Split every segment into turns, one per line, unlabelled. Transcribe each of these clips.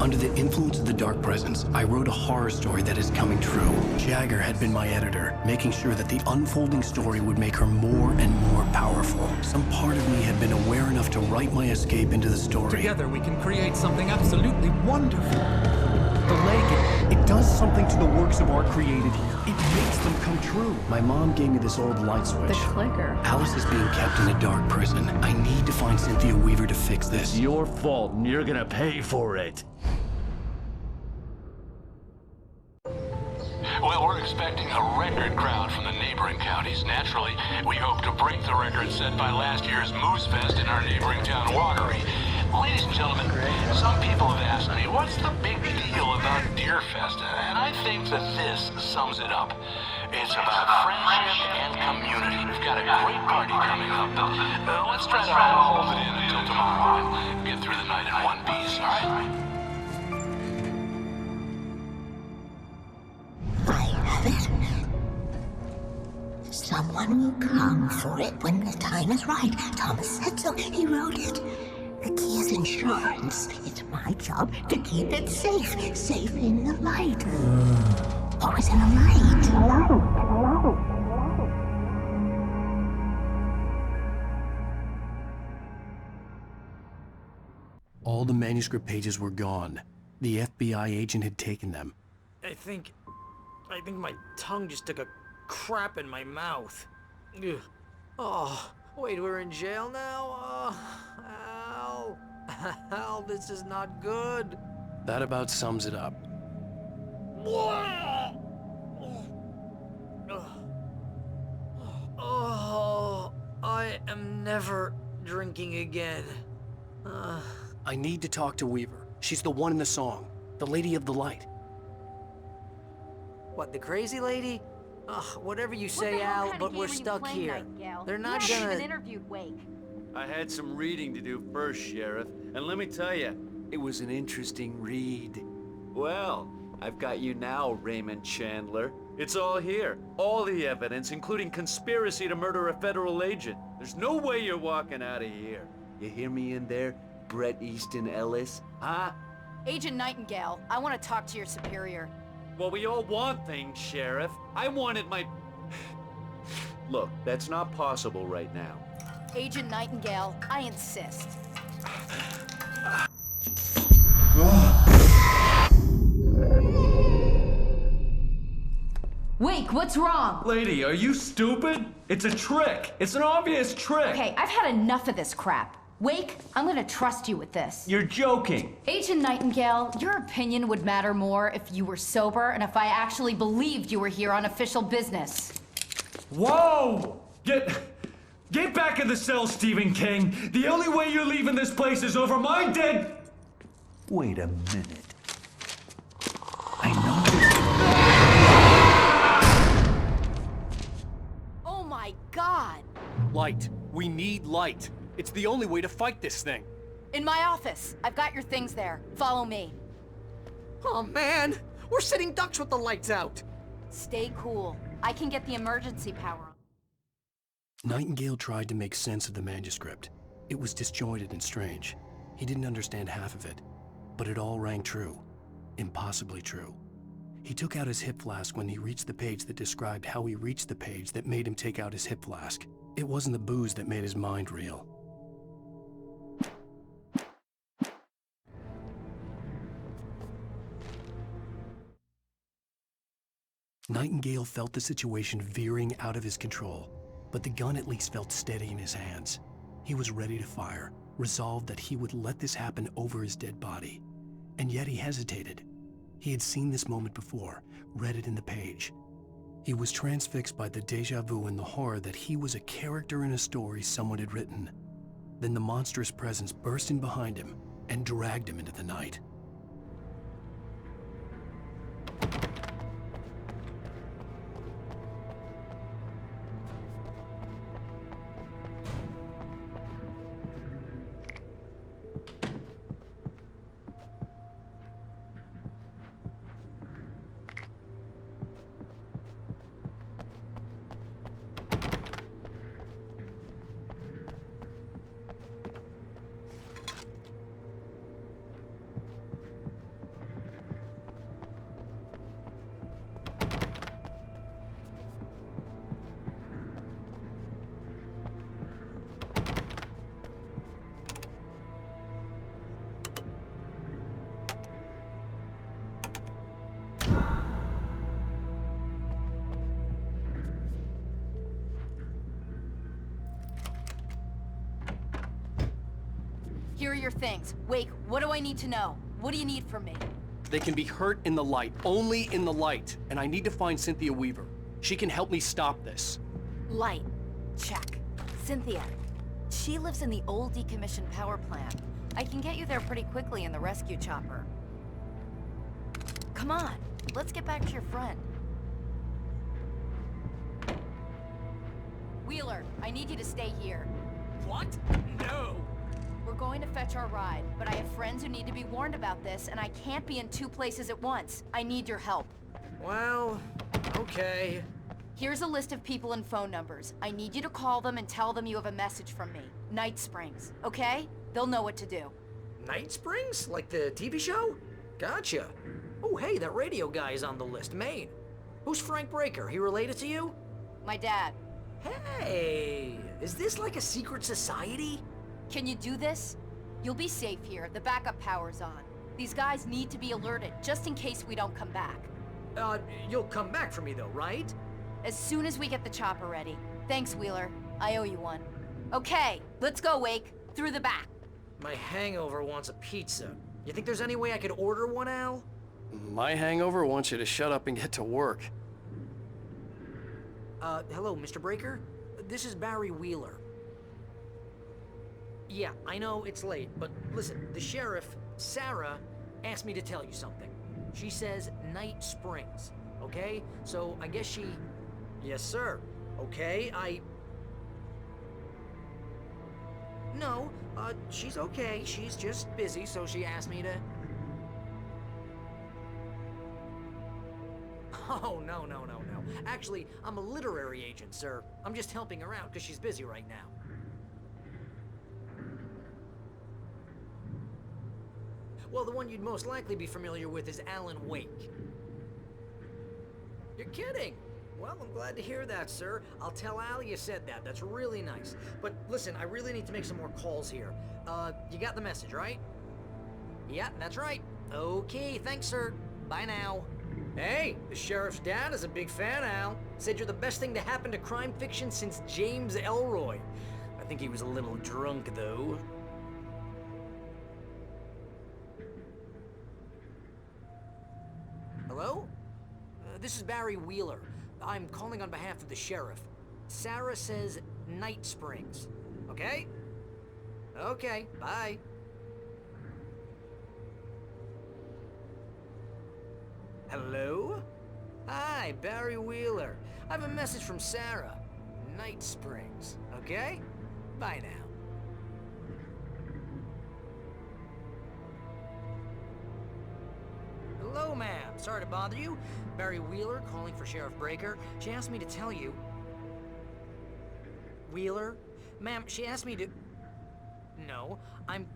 Under the influence of the dark presence, I wrote a horror story that is coming true. Jagger had been my editor, making sure that the unfolding story would make her more and more powerful. Some part of me had been aware enough to write my escape into the story.
Together we can create something absolutely wonderful. The lake,
It does something to the works of art created here. It makes them come true. My mom gave me this old light switch.
The clicker.
Alice is being kept in a dark prison. I need to find Cynthia Weaver to fix this.
It's your fault, and you're gonna pay for it.
Well, we're expecting a record crowd from the neighboring counties. Naturally, we hope to break the record set by last year's Moose Fest in our neighboring town, Watery. Ladies and gentlemen, some people have asked me, what's the big deal about Deer Fest? And I think that this sums it up. It's about friendship and community. We've got a great party coming up, but let's try to hold it in until tomorrow and get through the night in one piece, all right?
I have it. Someone will come for it when the time is right. Thomas said so. He wrote it. The key is insurance. It's my job to keep it safe. Safe in the light. Always in the light.
All the manuscript pages were gone. The FBI agent had taken them.
I think my tongue just took a crap in my mouth. Ugh. Oh, wait, we're in jail now? Al. Al, this is not good.
That about sums it up.
Oh, I am never drinking again.
I need to talk to Weaver. She's the one in the song. The Lady of the Light.
What, the crazy lady? Ugh, whatever you say, Al, but we're stuck here. They're not
You haven't
gonna...
even interviewed Wake.
I had some reading to do first, Sheriff, and let me tell you, it was an interesting read. Well, I've got you now, Raymond Chandler. It's all here. All the evidence, including conspiracy to murder a federal agent. There's no way you're walking out of here. You hear me in there, Bret Easton Ellis? Huh?
Agent Nightingale, I want to talk to your superior.
Well, we all want things, Sheriff. I wanted my... Look, that's not possible right now.
Agent Nightingale, I insist. Wake, what's wrong?
lady, are you stupid? It's a trick. It's an obvious trick.
Okay, I've had enough of this crap. Wake, I'm gonna trust you with this.
You're joking.
Agent Nightingale, your opinion would matter more if you were sober and if I actually believed you were here on official business.
Whoa! Get back in the cell, Stephen King. The only way you're leaving this place is over my dead...
Wait a minute. I know.
Oh my God!
Light. We need light. It's the only way to fight this thing.
In my office. I've got your things there. Follow me.
Oh, man! We're sitting ducks with the lights out!
Stay cool. I can get the emergency power on.
Nightingale tried to make sense of the manuscript. It was disjointed and strange. He didn't understand half of it, but it all rang true. Impossibly true. He took out his hip flask when he reached the page that described how he reached the page that made him take out his hip flask. It wasn't the booze that made his mind reel. Nightingale felt the situation veering out of his control, but the gun at least felt steady in his hands. He was ready to fire, resolved that he would let this happen over his dead body. And yet he hesitated. He had seen this moment before, read it in the page. He was transfixed by the déjà vu and the horror that he was a character in a story someone had written. Then the monstrous presence burst in behind him and dragged him into the night.
your things. Wake, what do I need to know? What do you need from me?
They can be hurt in the light, only in the light. And I need to find Cynthia Weaver. She can help me stop this.
Light. Check. Cynthia. She lives in the old decommissioned power plant. I can get you there pretty quickly in the rescue chopper. Come on, let's get back to your friend. Wheeler, I need you to stay here.
What? No!
We're going to fetch our ride, but I have friends who need to be warned about this, and I can't be in 2 places at once. I need your help.
Well, okay.
Here's a list of people and phone numbers. I need you to call them and tell them you have a message from me. Night Springs, okay? They'll know what to do.
Night Springs? Like the TV show? Gotcha. Oh, hey, that radio guy is on the list, Maine. Who's Frank Breaker? He related to you?
My dad.
Hey, is this like a secret society?
Can you do this? You'll be safe here. The backup power's on. These guys need to be alerted, just in case we don't come back.
You'll come back for me though, right?
As soon as we get the chopper ready. Thanks, Wheeler. I owe you one. Okay, let's go, Wake. Through the back.
My hangover wants a pizza. You think there's any way I could order one, Al?
My hangover wants you to shut up and get to work.
Hello, Mr. Breaker? This is Barry Wheeler. Yeah, I know it's late, but listen, the sheriff, Sarah, asked me to tell you something. She says Night Springs, okay? So I guess she... Yes, sir. Okay, No, she's okay. She's just busy, so she asked me to... Oh, no. Actually, I'm a literary agent, sir. I'm just helping her out because she's busy right now. Well, the one you'd most likely be familiar with is Alan Wake. You're kidding? Well, I'm glad to hear that, sir. I'll tell Al you said that. That's really nice. But listen, I really need to make some more calls here. You got the message, right? Yeah, that's right. Okay, thanks, sir. Bye now. Hey, the sheriff's dad is a big fan, Al. Said you're the best thing to happen to crime fiction since James Elroy. I think he was a little drunk, though. Hello? This is Barry Wheeler. I'm calling on behalf of the sheriff. Sarah says Night Springs. Okay? Okay, bye. Hello? Hi, Barry Wheeler. I have a message from Sarah. Night Springs. Okay? Bye now. Hello, ma'am. Sorry to bother you. Barry Wheeler calling for Sheriff Breaker. She asked me to tell you... Wheeler? Ma'am, she asked me to... No, I'm...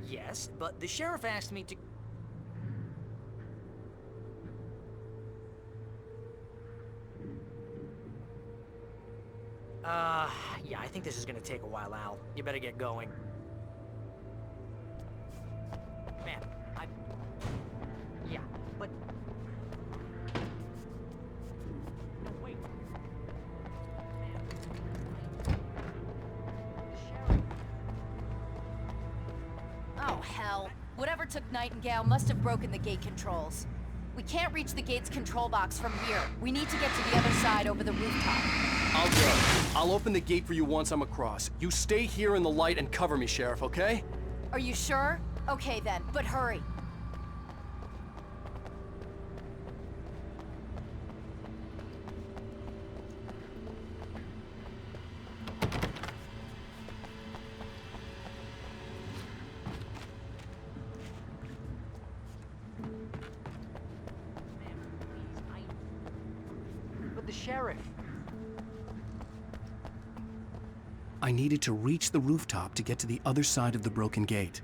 Yes, but the sheriff asked me to... Yeah, I think this is gonna take a while, Al. You better get going. Man, Yeah, but... No, wait. Man, the sheriff...
Oh, hell. Whatever took Nightingale must have broken the gate controls. We can't reach the gate's control box from here. We need to get to the other side over the rooftop.
I'll go. I'll open the gate for you once I'm across. You stay here in the light and cover me, Sheriff, okay?
Are you sure? Okay then, but hurry.
But the sheriff...
I needed to reach the rooftop to get to the other side of the broken gate.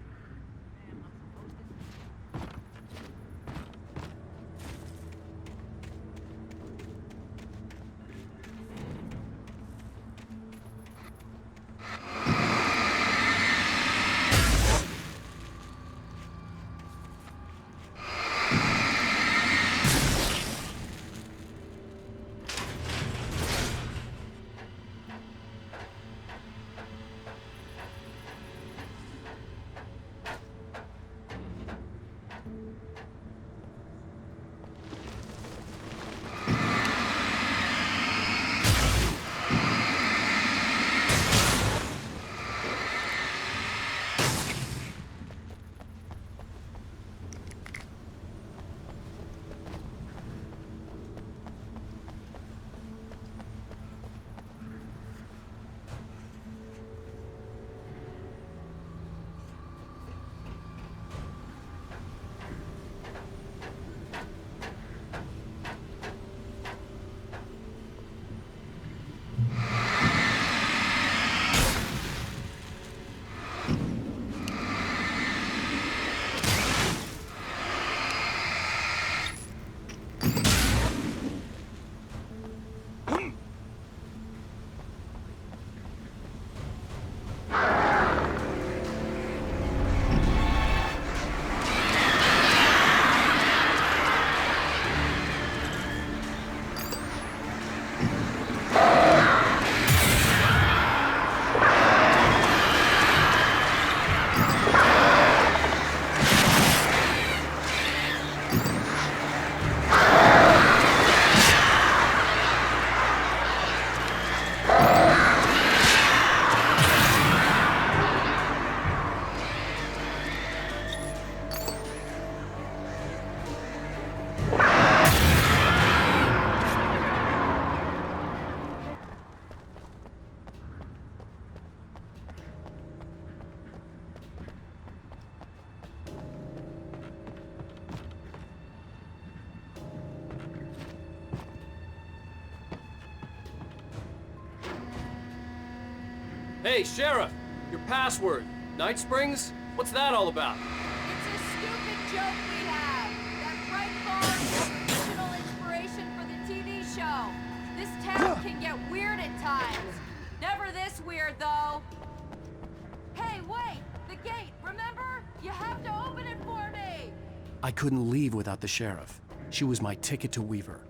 Hey, Sheriff! Your password. Night Springs? What's that all about?
It's a stupid joke we have. That bright bar is the original inspiration for the TV show. This town can get weird at times. Never this weird, though. Hey, wait! The gate, remember? You have to open it for me!
I couldn't leave without the sheriff. She was my ticket to Weaver.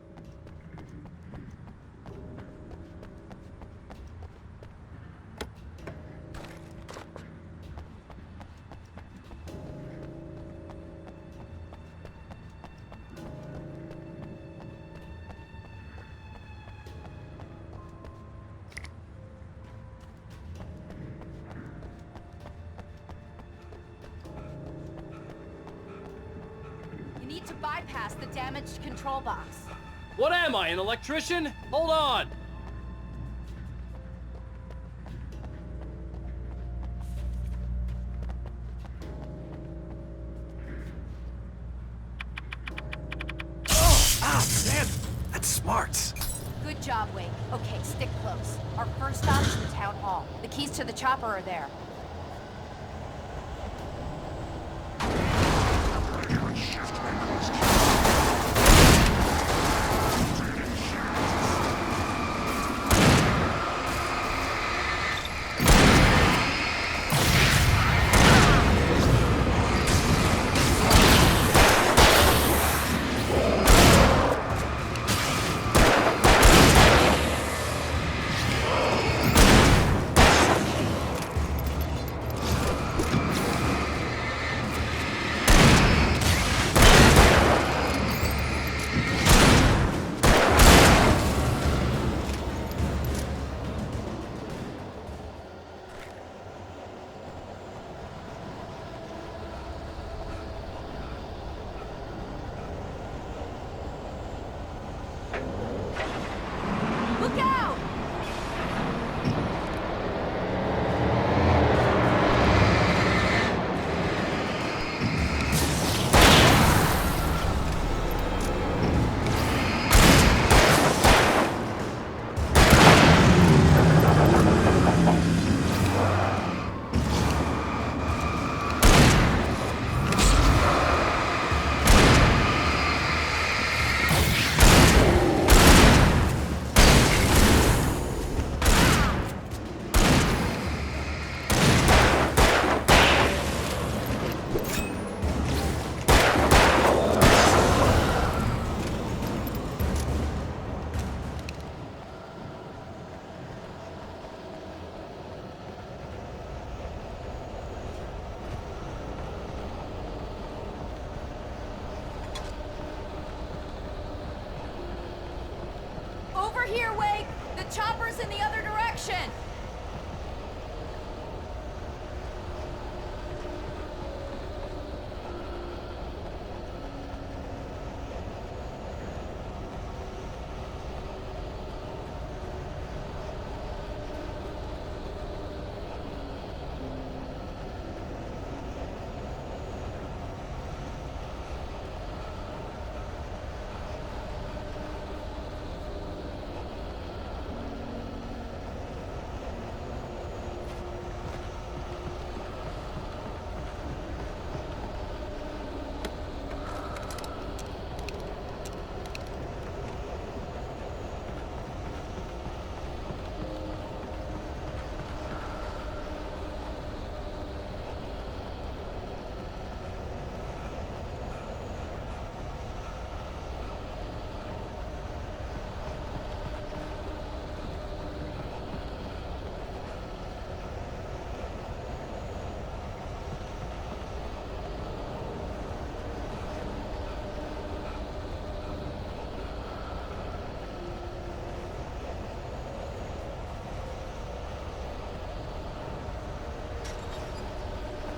You need to bypass the damaged control box.
What am I, an electrician? Hold on!
Ah, man! That's smart!
Good job, Wake. Okay, stick close. Our first stop is the town hall. The keys to the chopper are there. Look out! Over here, Wake! The chopper's in the other direction!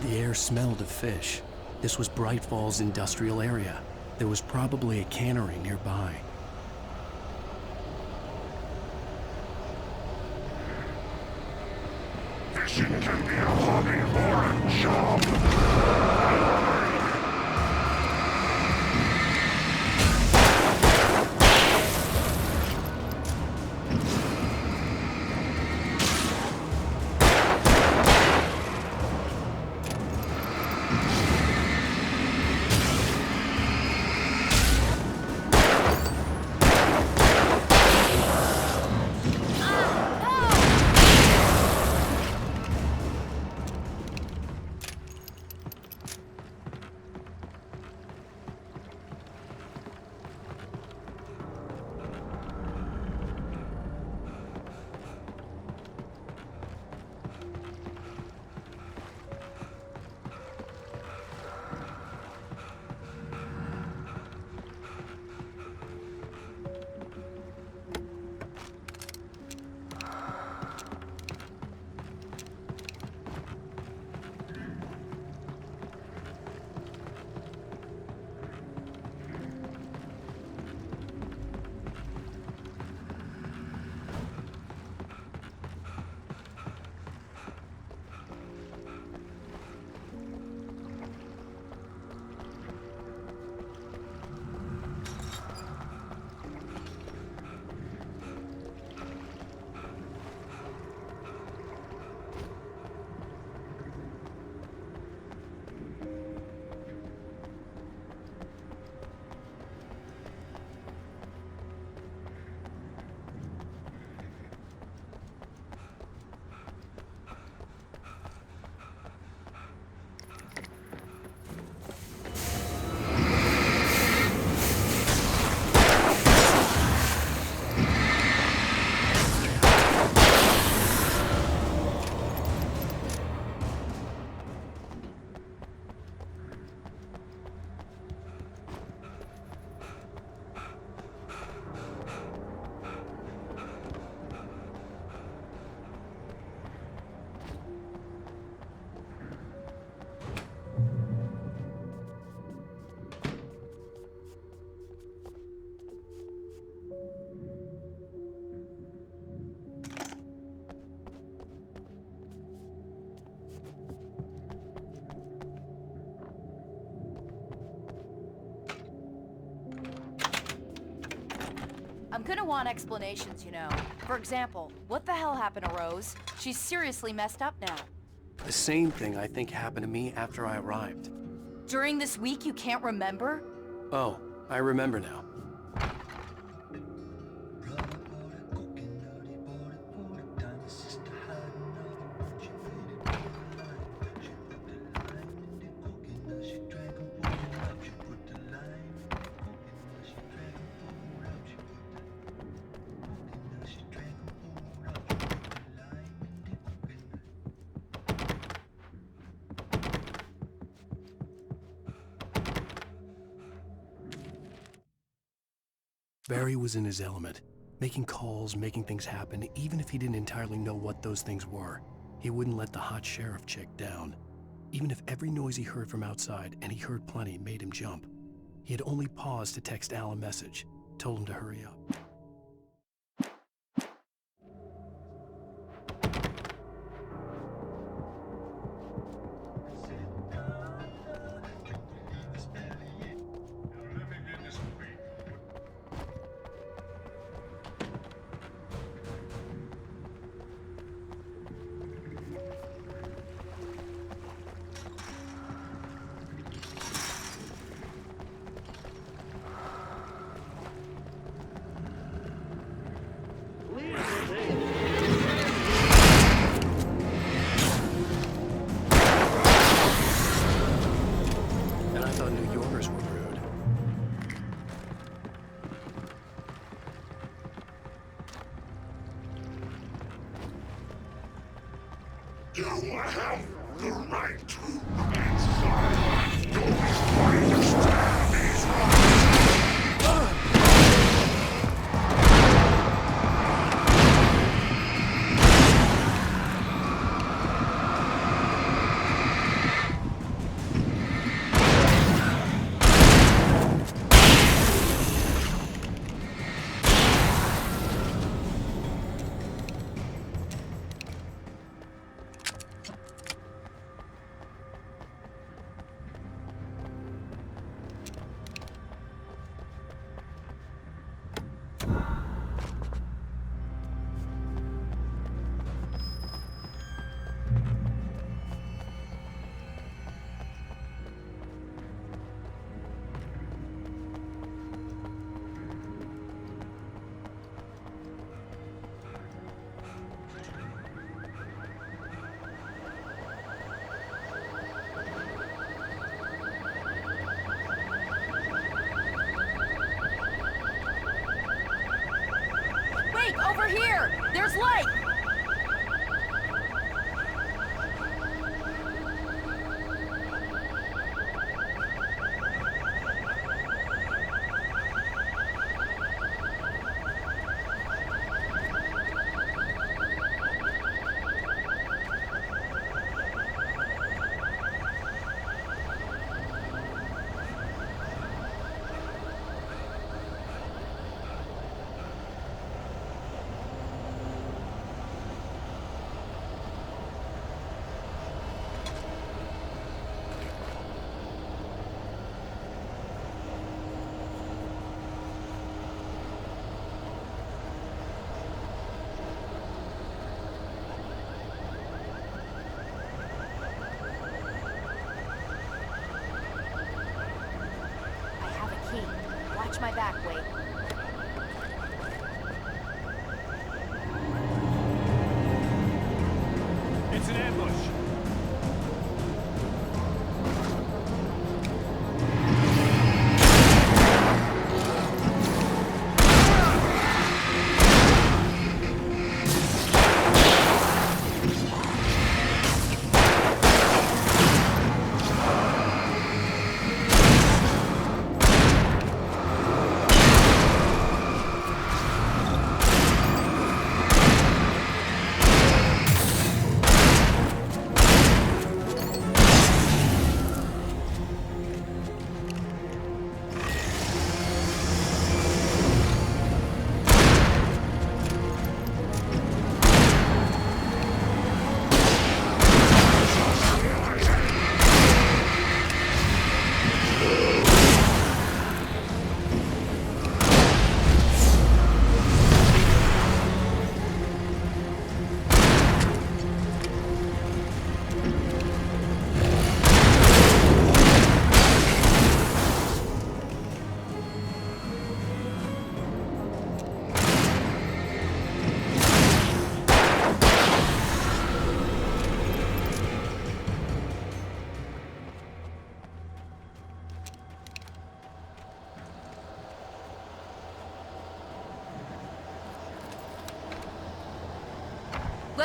The air smelled of fish. This was Bright Falls industrial area. There was probably a cannery nearby.
Fishing can be a hobby or a job.
I'm gonna want explanations, you know. For example, what the hell happened to Rose? She's seriously messed up now.
The same thing I think happened to me after I arrived.
During this week, you can't remember?
Oh, I remember now. Barry was in his element, making calls, making things happen, even if he didn't entirely know what those things were. He wouldn't let the hot sheriff chick down. Even if every noise he heard from outside, and he heard plenty, made him jump. He had only paused to text Al a message, told him to hurry up. And I thought New Yorkers were rude.
You have the right. It's my life. Do you understand these rights?
Wait, over here! There's light! Watch my back, wait.
It's an ambush.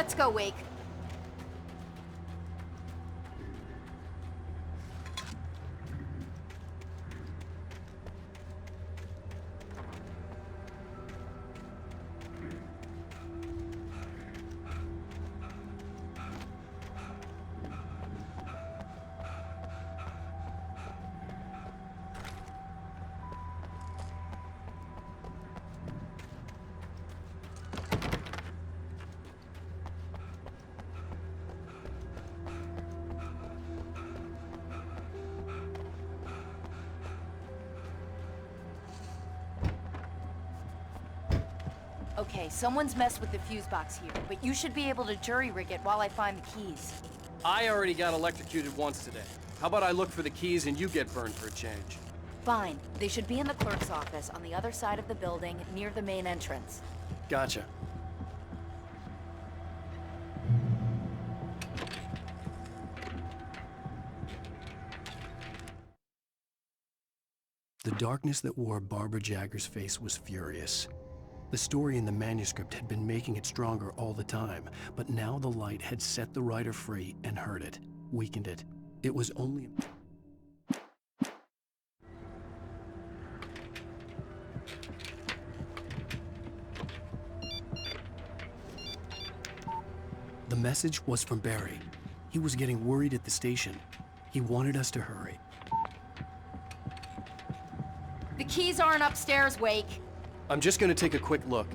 Let's go, Wake. Okay, someone's messed with the fuse box here, but you should be able to jury-rig it while I find the keys.
I already got electrocuted once today. How about I look for the keys and you get burned for a change?
Fine. They should be in the clerk's office on the other side of the building, near the main entrance.
Gotcha.
The darkness that wore Barbara Jagger's face was furious. The story in the manuscript had been making it stronger all the time, but now the light had set the writer free and hurt it, weakened it. It was only... The message was from Barry. He was getting worried at the station. He wanted us to hurry.
The keys aren't upstairs, Wake.
I'm just gonna take a quick look.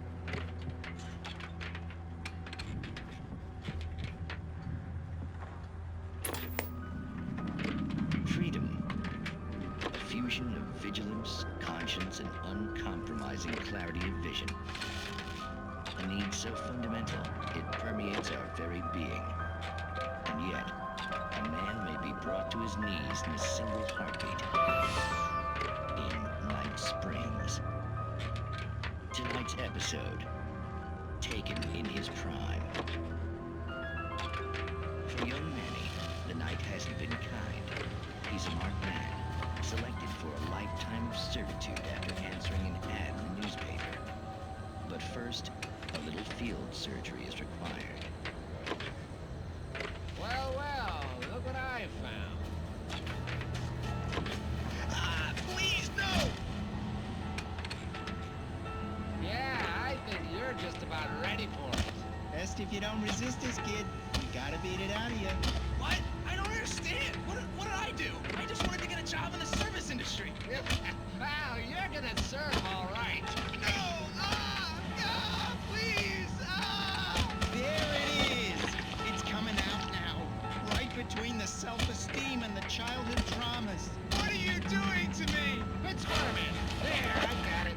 Freedom. A fusion of vigilance, conscience, and uncompromising clarity of vision. A need so fundamental, it permeates our very being. And yet, a man may be brought to his knees in a single heartbeat. In Night Springs. Tonight's episode, taken in his prime. For young Manny, the night hasn't been kind. He's a marked man, selected for a lifetime of servitude after answering an ad in the newspaper. But first, a little field surgery is required.
Well, well, look what I found. Please, no! Yeah, I think you're just about ready for it.
Best if you don't resist this, kid. We gotta beat it out of you.
What? I don't understand. What did I do? I just wanted to get a job in the service industry. Wow, you're gonna serve all right. No! Please!
There it is! It's coming out now. Right between the self-esteem and the childhood traumas.
What are you doing to me? It's Spider-Man. There, I got it.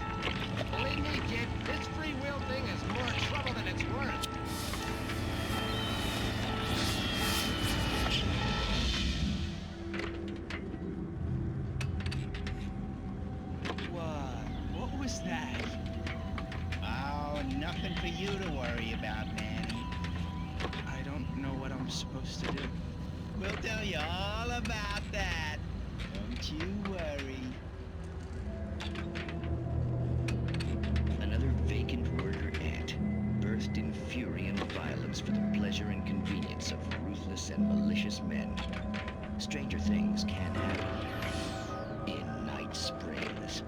Believe me, kid, this free will thing is more trouble than it's worth.
What was that? Oh, nothing for you to worry about, Manny.
I don't know what I'm supposed to do.
We'll tell you all about that. Don't you worry.
Another vacant worker ant, birthed in fury and violence for the pleasure and convenience of ruthless and malicious men. Stranger things can happen in Night Springs.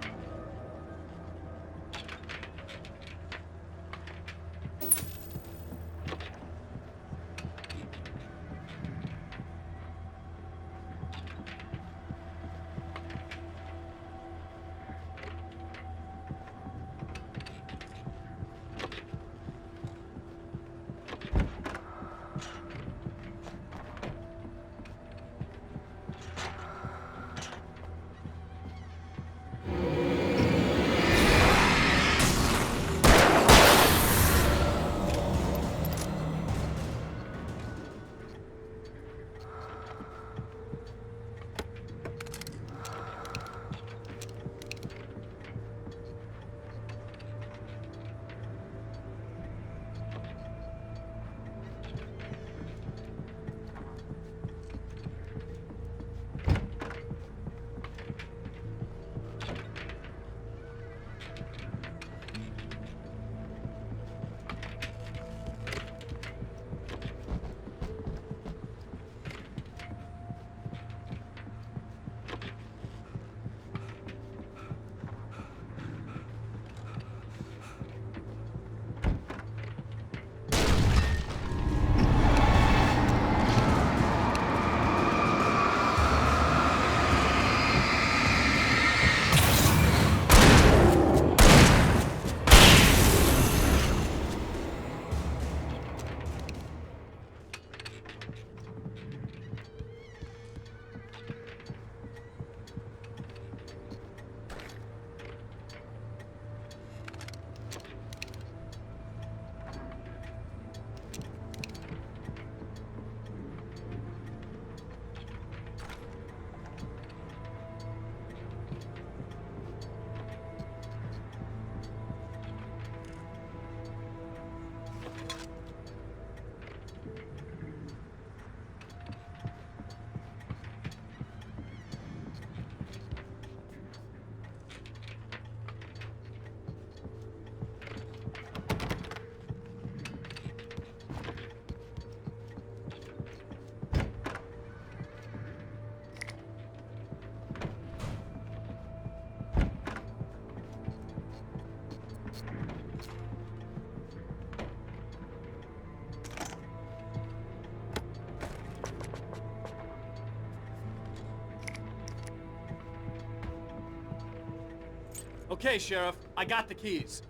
Okay, Sheriff, I got the keys.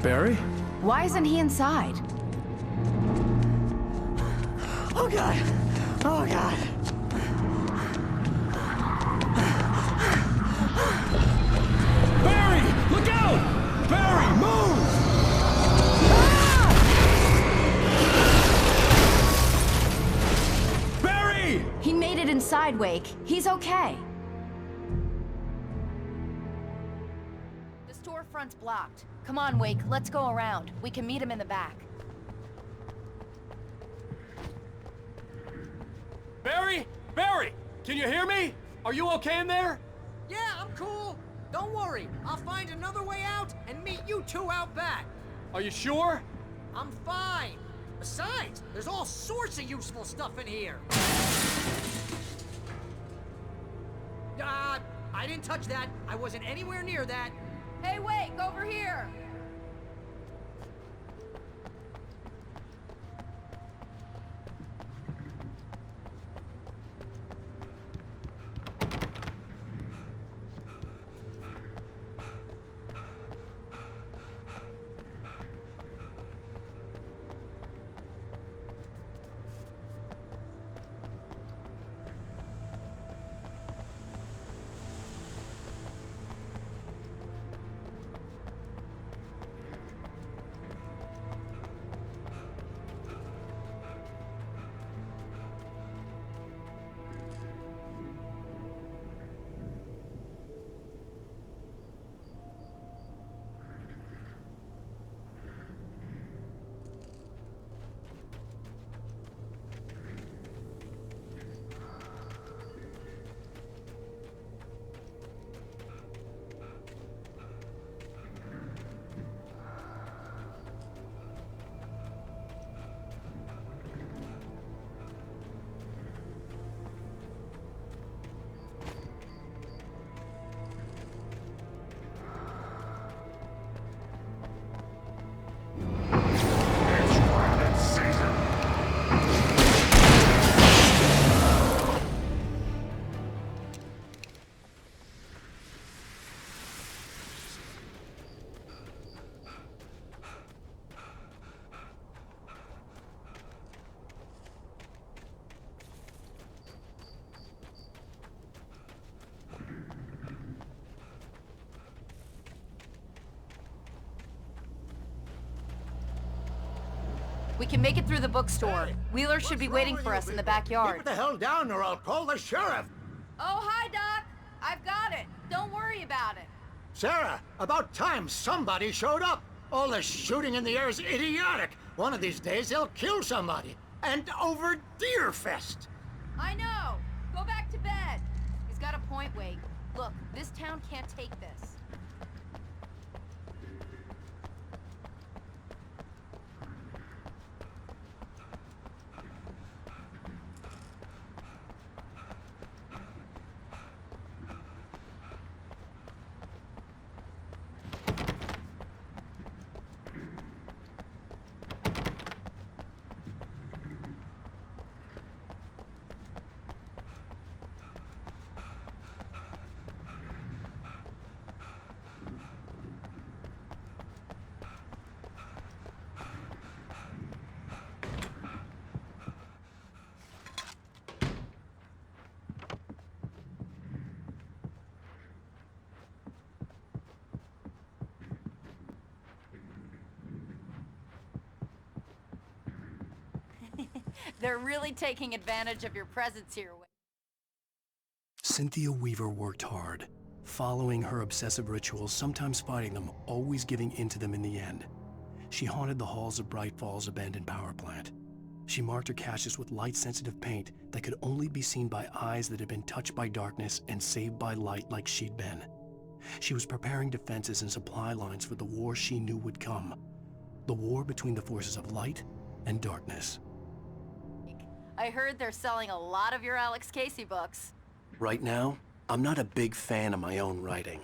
Barry?
Why isn't he inside?
Oh God! Oh God!
Barry! Look out! Barry, move! Barry!
He made it inside, Wake. He's okay.
The storefront's blocked. Come on, Wake, let's go around. We can meet him in the back.
Barry? Barry! Can you hear me? Are you okay in there?
Yeah, I'm cool. Don't worry. I'll find another way out and meet you two out back.
Are you sure?
I'm fine. Besides, there's all sorts of useful stuff in here. I didn't touch that. I wasn't anywhere near that.
Hey, Wake, over here! We can make it through the bookstore. Wheeler should be waiting for us in the backyard.
Keep the hell down or I'll call the sheriff.
Oh, hi, Doc. I've got it. Don't worry about it.
Sarah, about time somebody showed up. All this shooting in the air is idiotic. One of these days they'll kill somebody. And over Deerfest.
I know. Go back to bed. He's got a point, Wake. Look, this town can't take this. They're really taking advantage of your presence here.
Cynthia Weaver worked hard, following her obsessive rituals, sometimes fighting them, always giving in to them in the end. She haunted the halls of Bright Falls abandoned power plant. She marked her caches with light-sensitive paint that could only be seen by eyes that had been touched by darkness and saved by light like she'd been. She was preparing defenses and supply lines for the war she knew would come. The war between the forces of light and darkness.
I heard they're selling a lot of your Alex Casey books.
Right now, I'm not a big fan of my own writing.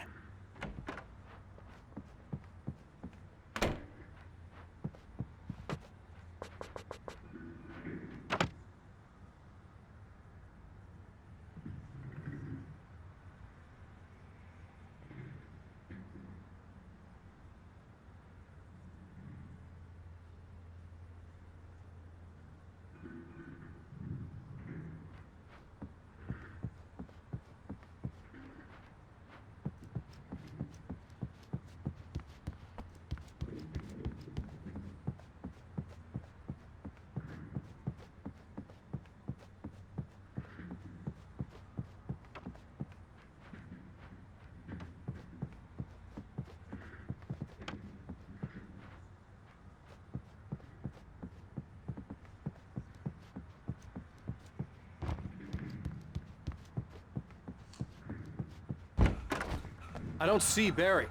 I don't see Barry.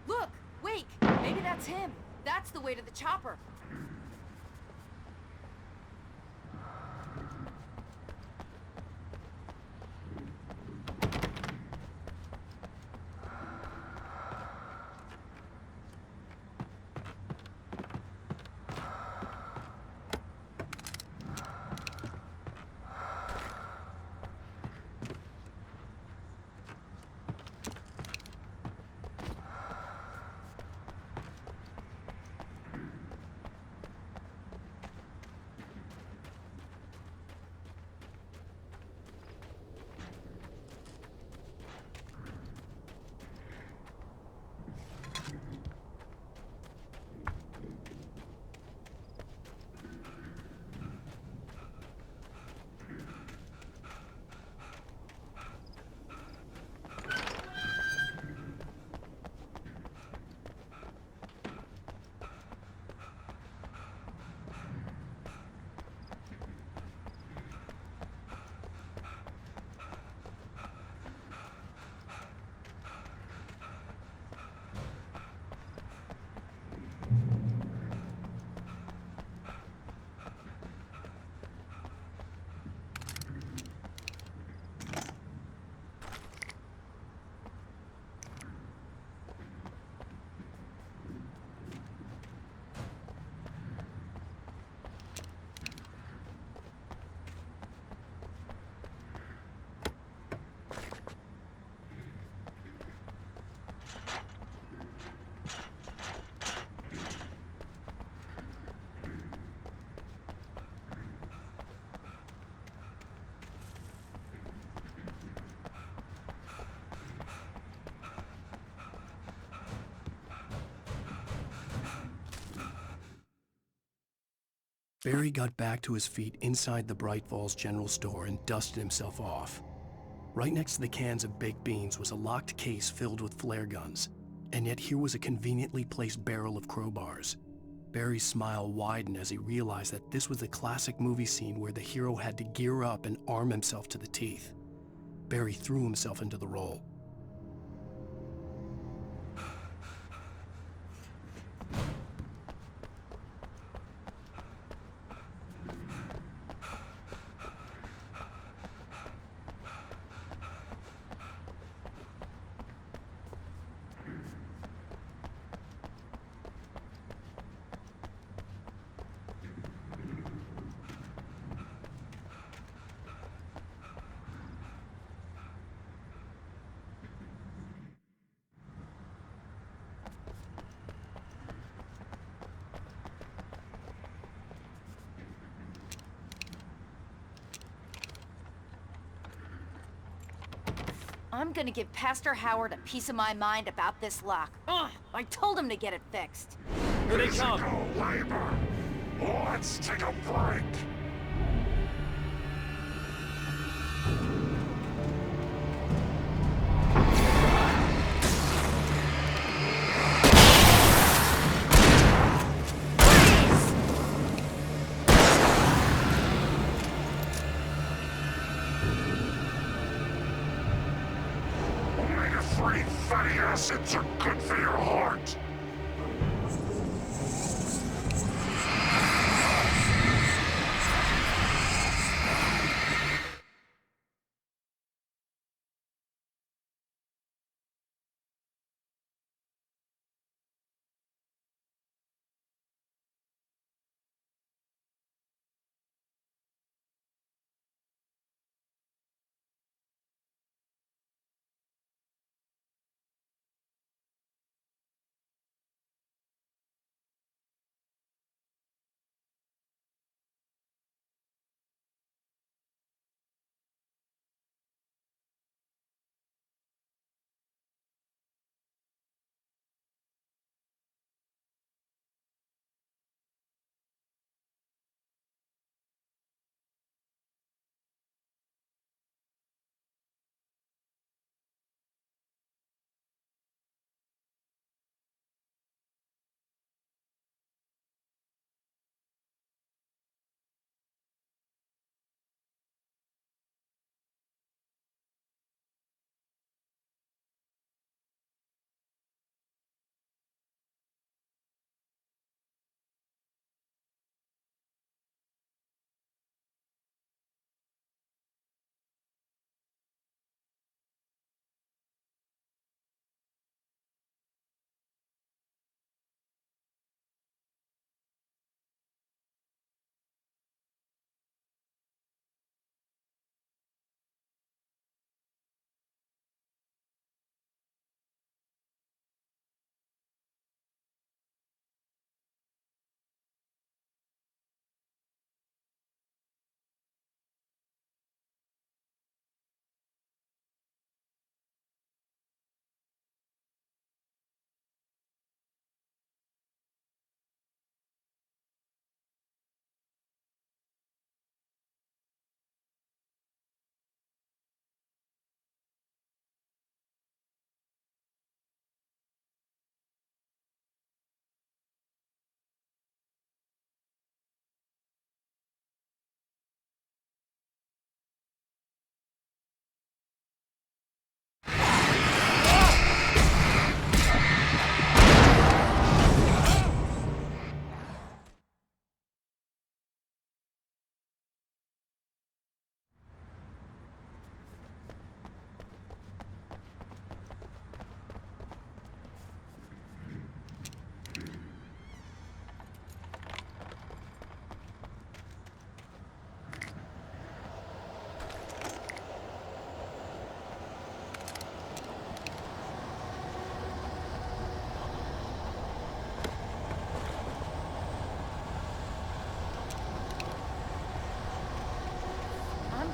Look! Wake! Maybe that's him. That's the way to the chopper.
Barry got back to his feet inside the Bright Falls General Store and dusted himself off. Right next to the cans of baked beans was a locked case filled with flare guns, and yet here was a conveniently placed barrel of crowbars. Barry's smile widened as he realized that this was the classic movie scene where the hero had to gear up and arm himself to the teeth. Barry threw himself into the role.
I'm gonna give Pastor Howard a piece of my mind about this lock. Ugh, I told him to get it fixed.
Here they come.
Physical labor. Let's take a break. Omega-3 fatty acids are good for your heart.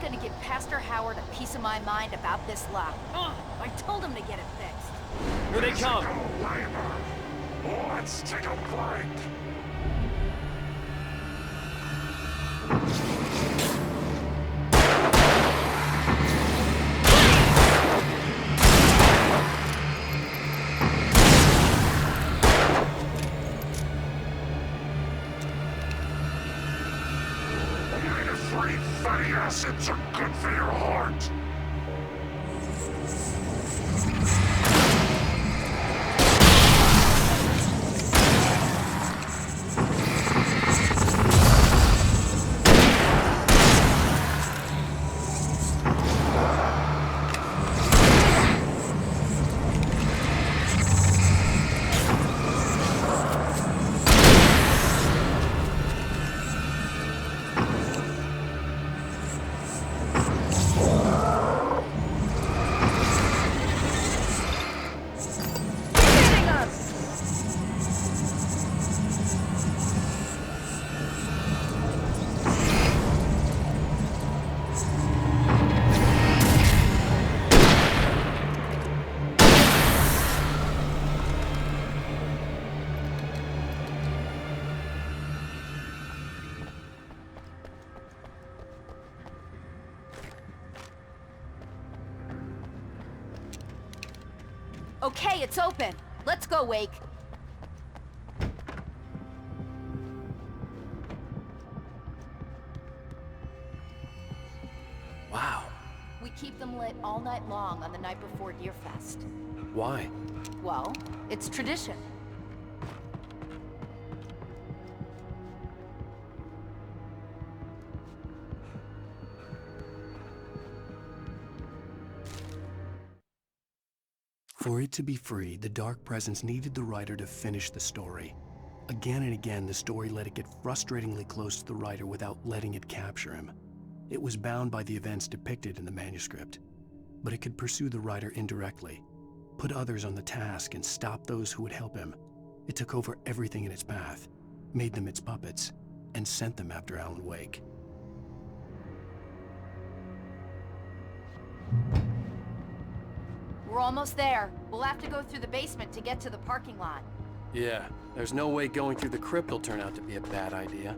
gonna give Pastor Howard a piece of my mind about this lock. I told him to get it fixed.
Here they come.
Let's take a break. Omega-3 fatty acids are good for your heart.
Okay, it's open. Let's go, Wake.
Wow.
We keep them lit all night long on the night before Deerfest.
Why?
Well, it's tradition.
For it to be free, the Dark Presence needed the writer to finish the story. Again and again, the story let it get frustratingly close to the writer without letting it capture him. It was bound by the events depicted in the manuscript, but it could pursue the writer indirectly, put others on the task, and stop those who would help him. It took over everything in its path, made them its puppets, and sent them after Alan Wake.
We're almost there. We'll have to go through the basement to get to the parking lot.
Yeah, there's no way going through the crypt will turn out to be a bad idea.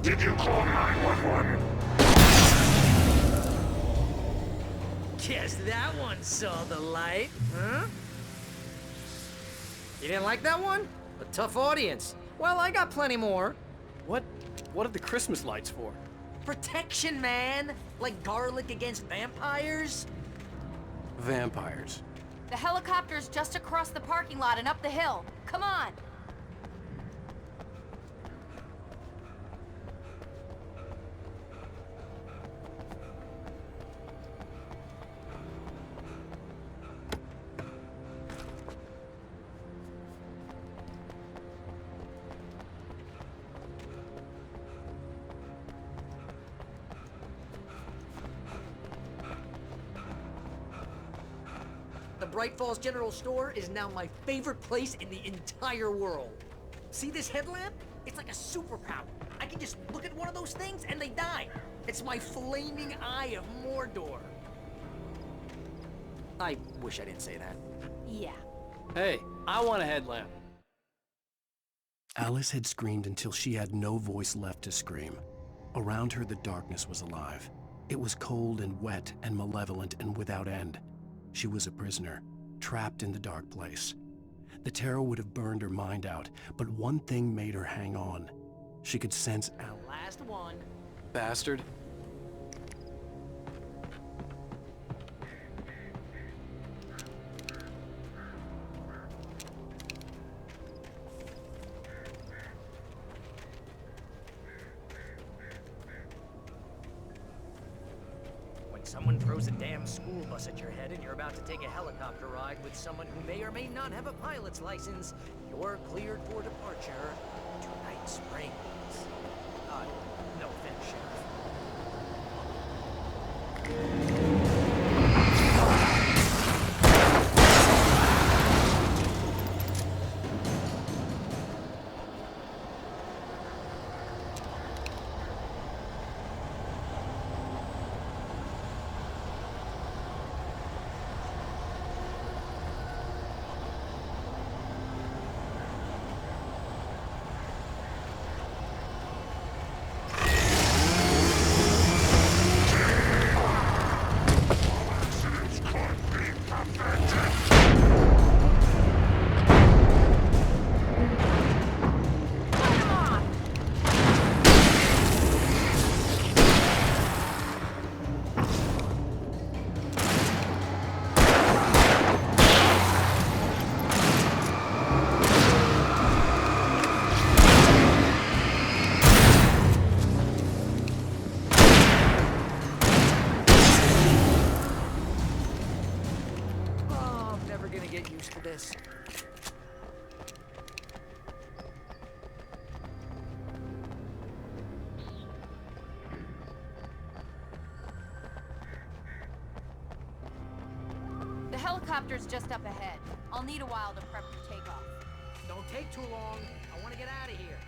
Did you call 911?
Guess that one saw the light, huh? You didn't like that one? A tough audience. Well, I got plenty more.
What are the Christmas lights for?
Protection, man! Like garlic against vampires?
Vampires.
The helicopter's just across the parking lot and up the hill. Come on!
The Bright Falls General Store is now my favorite place in the entire world. See this headlamp? It's like a superpower. I can They just look at one of those things and they die. It's my flaming eye of Mordor. I wish I didn't say that.
Yeah.
Hey, I want a headlamp.
Alice had screamed until she had no voice left to scream. Around her, the darkness was alive. It was cold and wet and malevolent and without end. She was a prisoner, trapped in the dark place. The terror would have burned her mind out, but one thing made her hang on. She could sense Alice.
Last one.
Bastard.
Someone throws a damn school bus at your head and you're about to take a helicopter ride with someone who may or may not have a pilot's license, you're cleared for departure to Night Springs. No offense, Sheriff. This.
The helicopter's just up ahead. I'll need a while to prep for takeoff.
Don't take too long. I want to get out of here.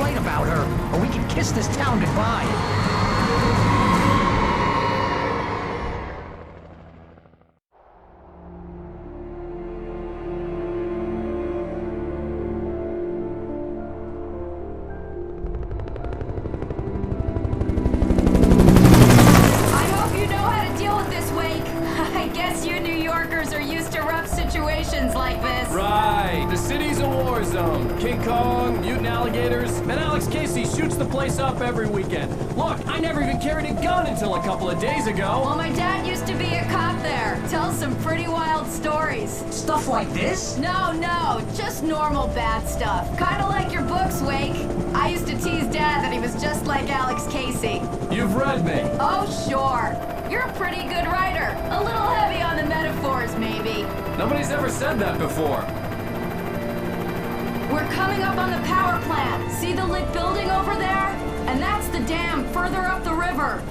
right about her, or we can kiss this town goodbye.
Like this.
Right, the city's a war zone. King Kong, mutant alligators, and Alex Casey shoots the place up every weekend. Look, I never even carried a gun until a couple of days ago.
Well, my dad used to be a cop there. Tells some pretty wild stories.
Stuff like this?
No, just normal bad stuff. Kinda like your books, Wake. I used to tease Dad that he was just like Alex Casey.
You've read me.
Oh, sure. You're a pretty good writer. A little heavy on the metaphors, maybe.
Nobody's ever said that before.
We're coming up on the power plant. See the lit building over there? And that's the dam further up the river.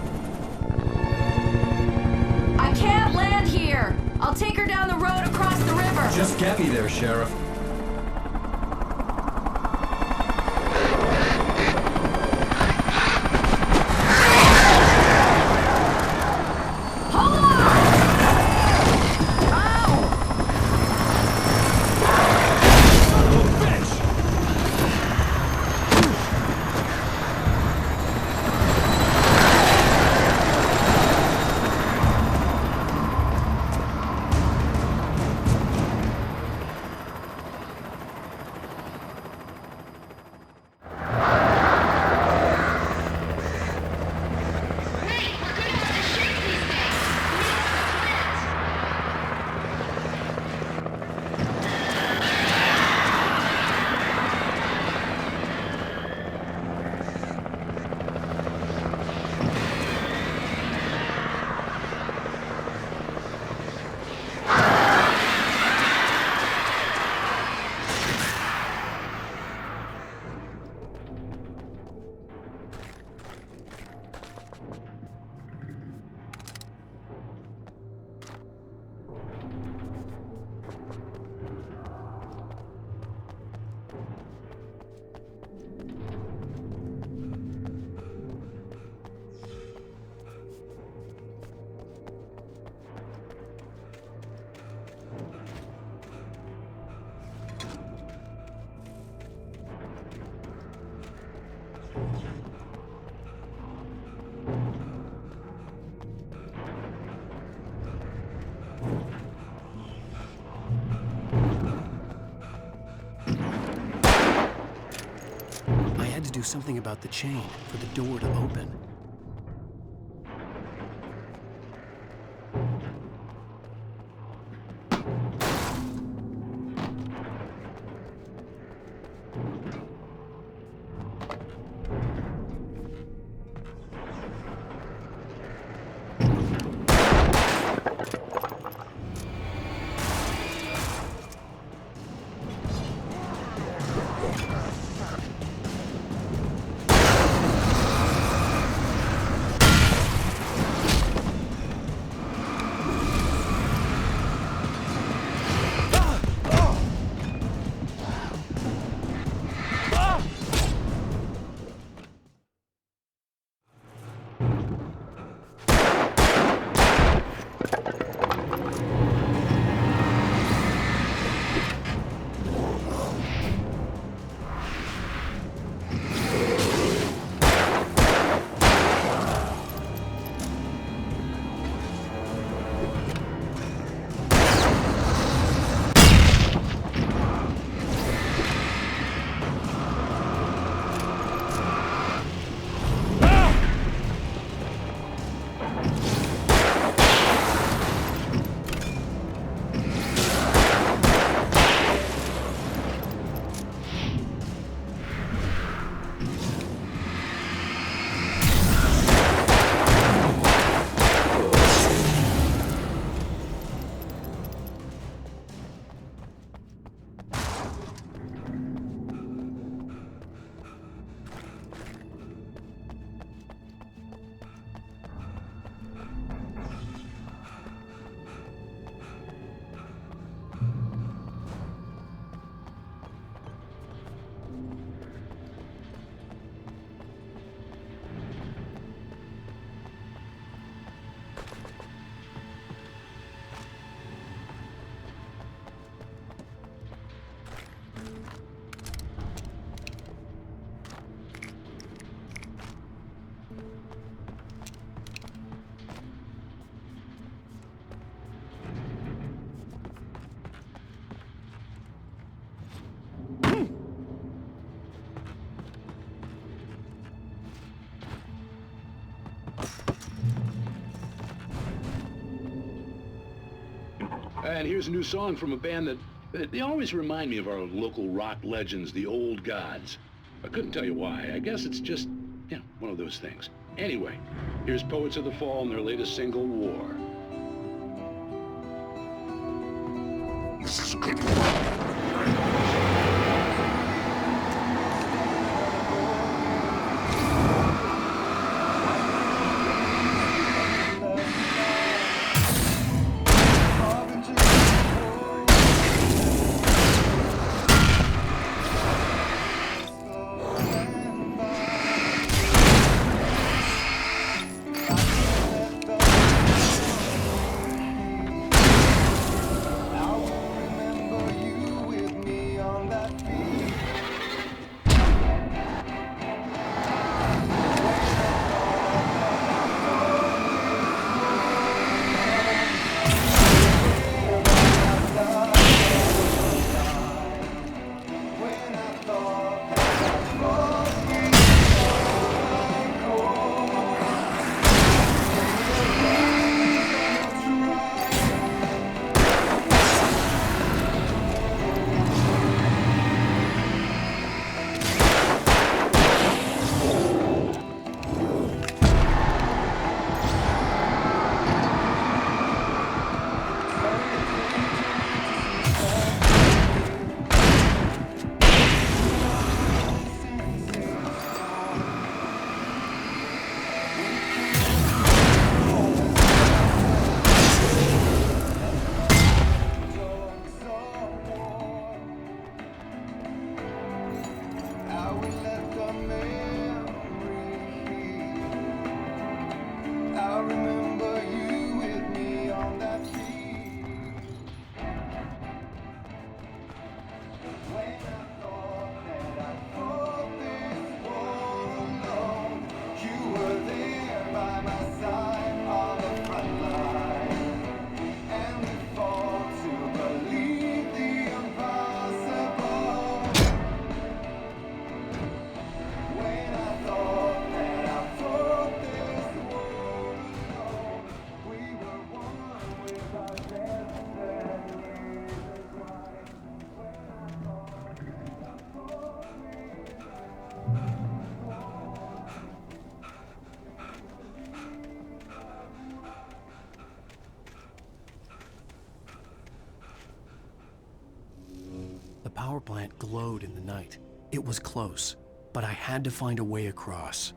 I can't land here. I'll take her down the road across the river.
Just get me there, Sheriff.
Do something about the chain for the door to open.
And here's a new song from a band that they always remind me of our local rock legends, the Old Gods. I couldn't tell you why. I guess it's just, one of those things. Anyway, here's Poets of the Fall and their latest single, War.
This is a good one.
The power plant glowed in the night. It was close, but I had to find a way across.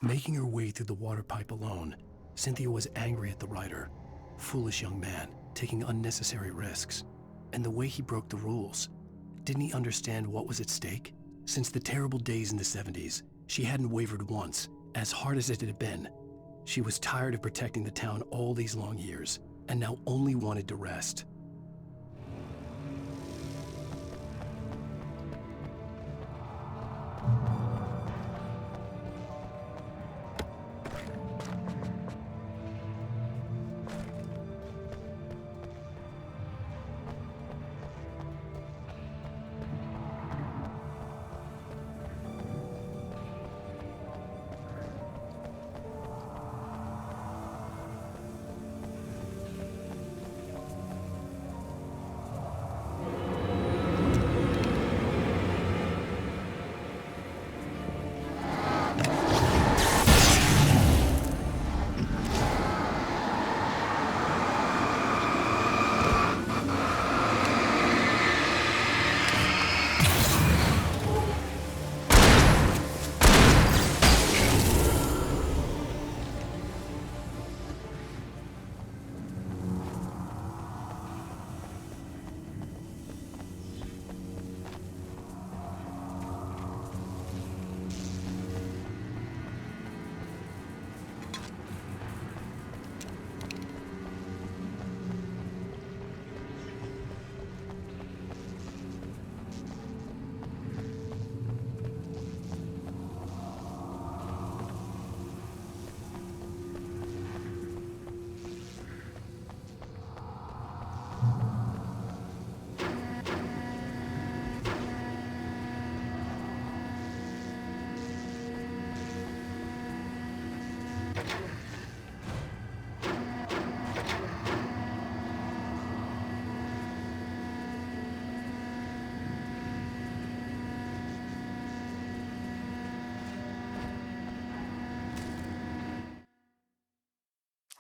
Making her way through the water pipe alone, Cynthia was angry at the writer. Foolish young man, taking unnecessary risks. And the way he broke the rules. Didn't he understand what was at stake? Since the terrible days in the 70s, she hadn't wavered once, as hard as it had been. She was tired of protecting the town all these long years, and now only wanted to rest.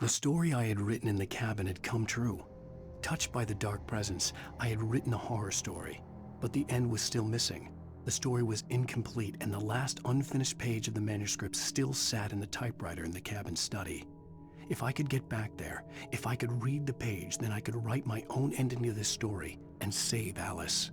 The story I had written in the cabin had come true. Touched by the dark presence, I had written a horror story, but the end was still missing. The story was incomplete, and the last unfinished page of the manuscript still sat in the typewriter in the cabin study. If I could get back there, if I could read the page, then I could write my own ending to this story and save Alice.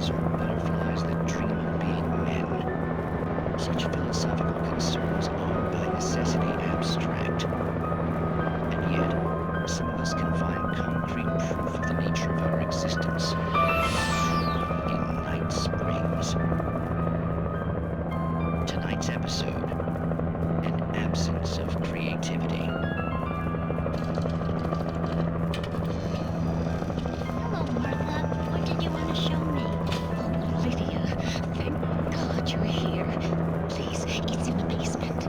flies or butterflies that dream of being men. Such philosophical concerns are by necessity abstract. And yet, some of us can find concrete proof of the nature of our existence in Night Springs. Tonight's episode, an absence of creativity.
Hello, Martha. What did you want to show me? Oh, Lydia. Thank God you're here. Please, it's in the basement.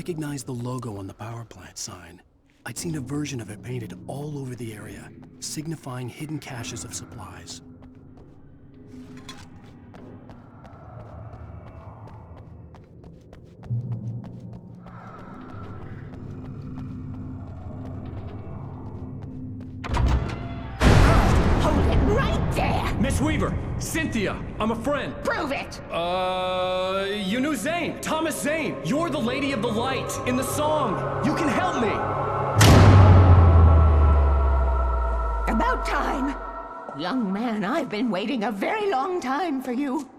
recognized the logo on the power plant sign. I'd seen a version of it painted all over the area, signifying hidden caches of supplies.
Hold it right there!
Miss Weaver! Cynthia! I'm a friend!
Prove it!
You knew Zane! Thomas Zane! You're the Lady of the Light in the song! You can help me!
About time! Young man, I've been waiting a very long time for you.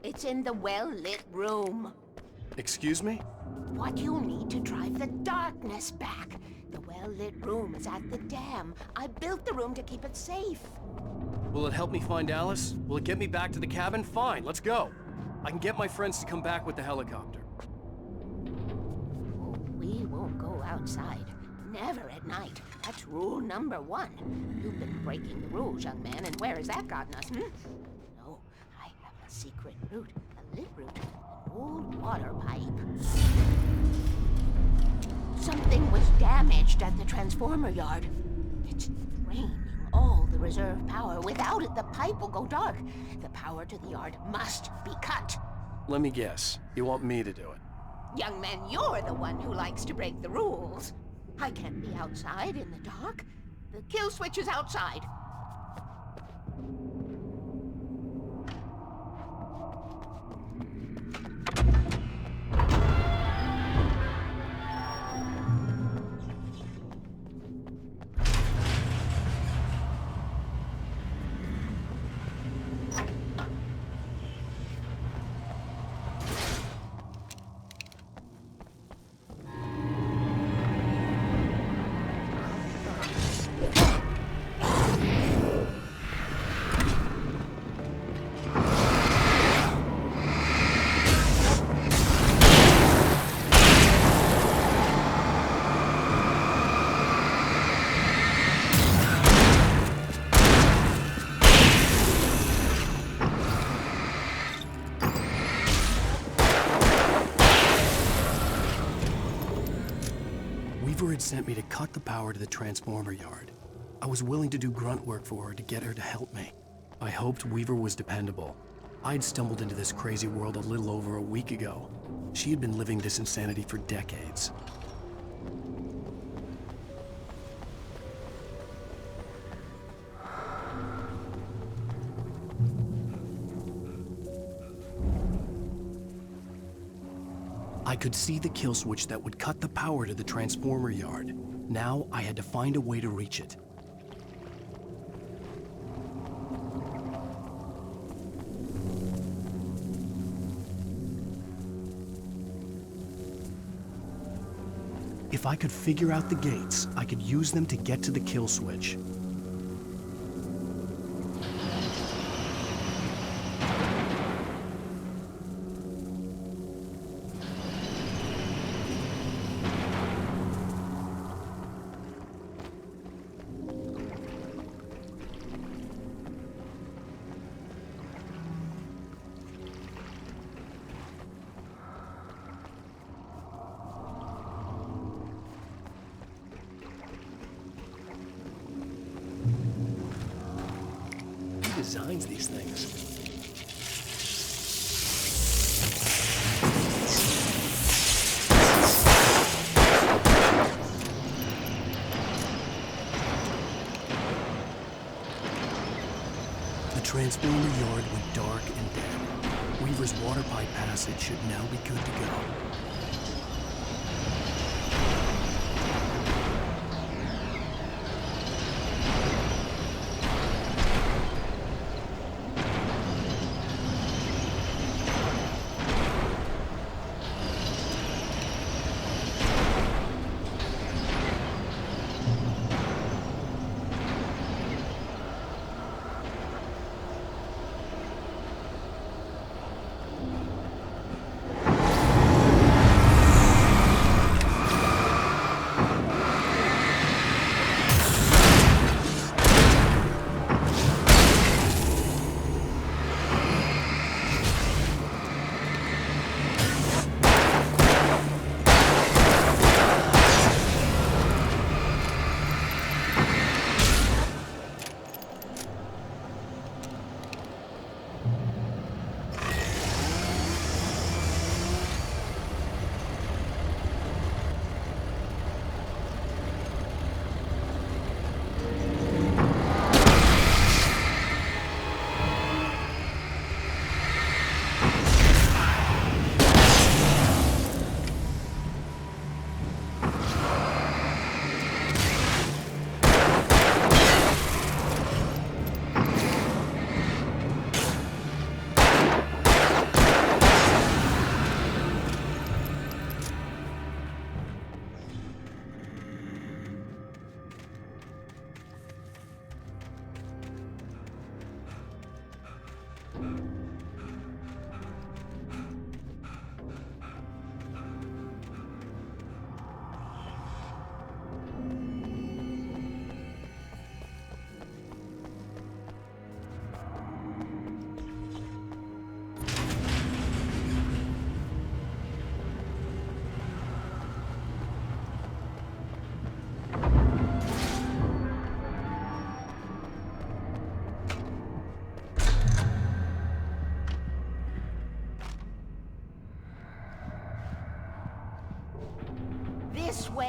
It's in the well-lit room.
Excuse me?
What you need to drive the darkness back. The well-lit room is at the dam. I built the room to keep it safe.
Will it help me find Alice? Will it get me back to the cabin? Fine, let's go. I can get my friends to come back with the helicopter.
We won't go outside. Never at night. That's rule number 1. You've been breaking the rules, young man, and where has that gotten us, No, I have a secret route, a lit route, an old water pipe. Something was damaged at the transformer yard. It's draining all the reserve power. Without it, the pipe will go dark. The power to the yard must be cut.
Let me guess. You want me to do it?
Young man, you're the one who likes to break the rules. I can't be outside in the dark. The kill switch is outside.
Weaver had sent me to cut the power to the transformer yard. I was willing to do grunt work for her to get her to help me. I hoped Weaver was dependable. I'd stumbled into this crazy world a little over a week ago. She had been living this insanity for decades. I could see the kill switch that would cut the power to the transformer yard. Now I had to find a way to reach it. If I could figure out the gates, I could use them to get to the kill switch. Designs these things. The transformer yard went dark and dead. Weaver's water pipe passage should now be good to go.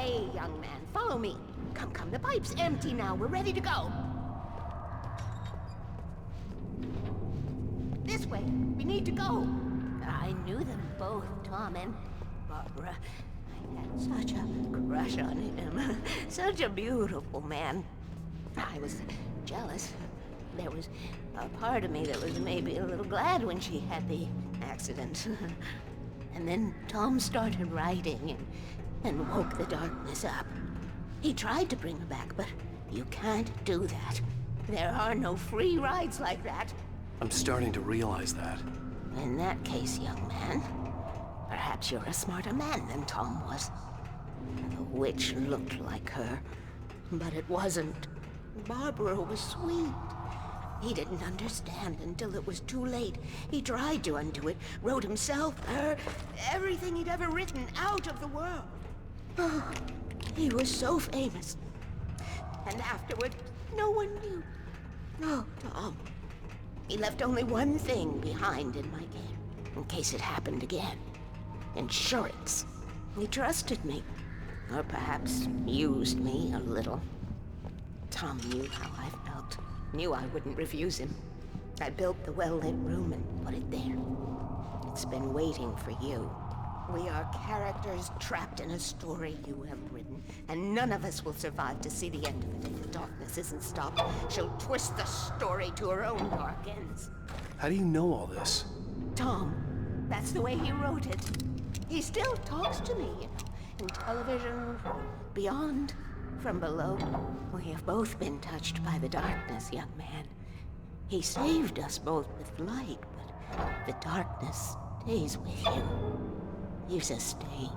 way, young man. Follow me. Come, the pipe's empty now. We're ready to go. This way. We need to go. I knew them both, Tom and Barbara. I had such a crush on him. Such a beautiful man. I was jealous. There was a part of me that was maybe a little glad when she had the accident. And then Tom started writing and woke the darkness up. He tried to bring her back, but you can't do that. There are no free rides like that.
I'm starting to realize that.
In that case, young man, perhaps you're a smarter man than Tom was. The witch looked like her, but it wasn't. Barbara was sweet. He didn't understand until it was too late. He tried to undo it, wrote himself, her, everything he'd ever written out of the world. Oh, he was so famous. And afterward, no one knew. Oh, Tom. He left only one thing behind in my game, in case it happened again. Insurance. He trusted me. Or perhaps used me a little. Tom knew how I felt. Knew I wouldn't refuse him. I built the well-lit room and put it there. It's been waiting for you. We are characters trapped in a story you have written, and none of us will survive to see the end of it if the darkness isn't stopped. She'll twist the story to her own dark ends.
How do you know all this?
Tom, that's the way he wrote it. He still talks to me, you know, in television, from beyond, from below. We have both been touched by the darkness, young man. He saved us both with light, but the darkness stays with you. You sustain.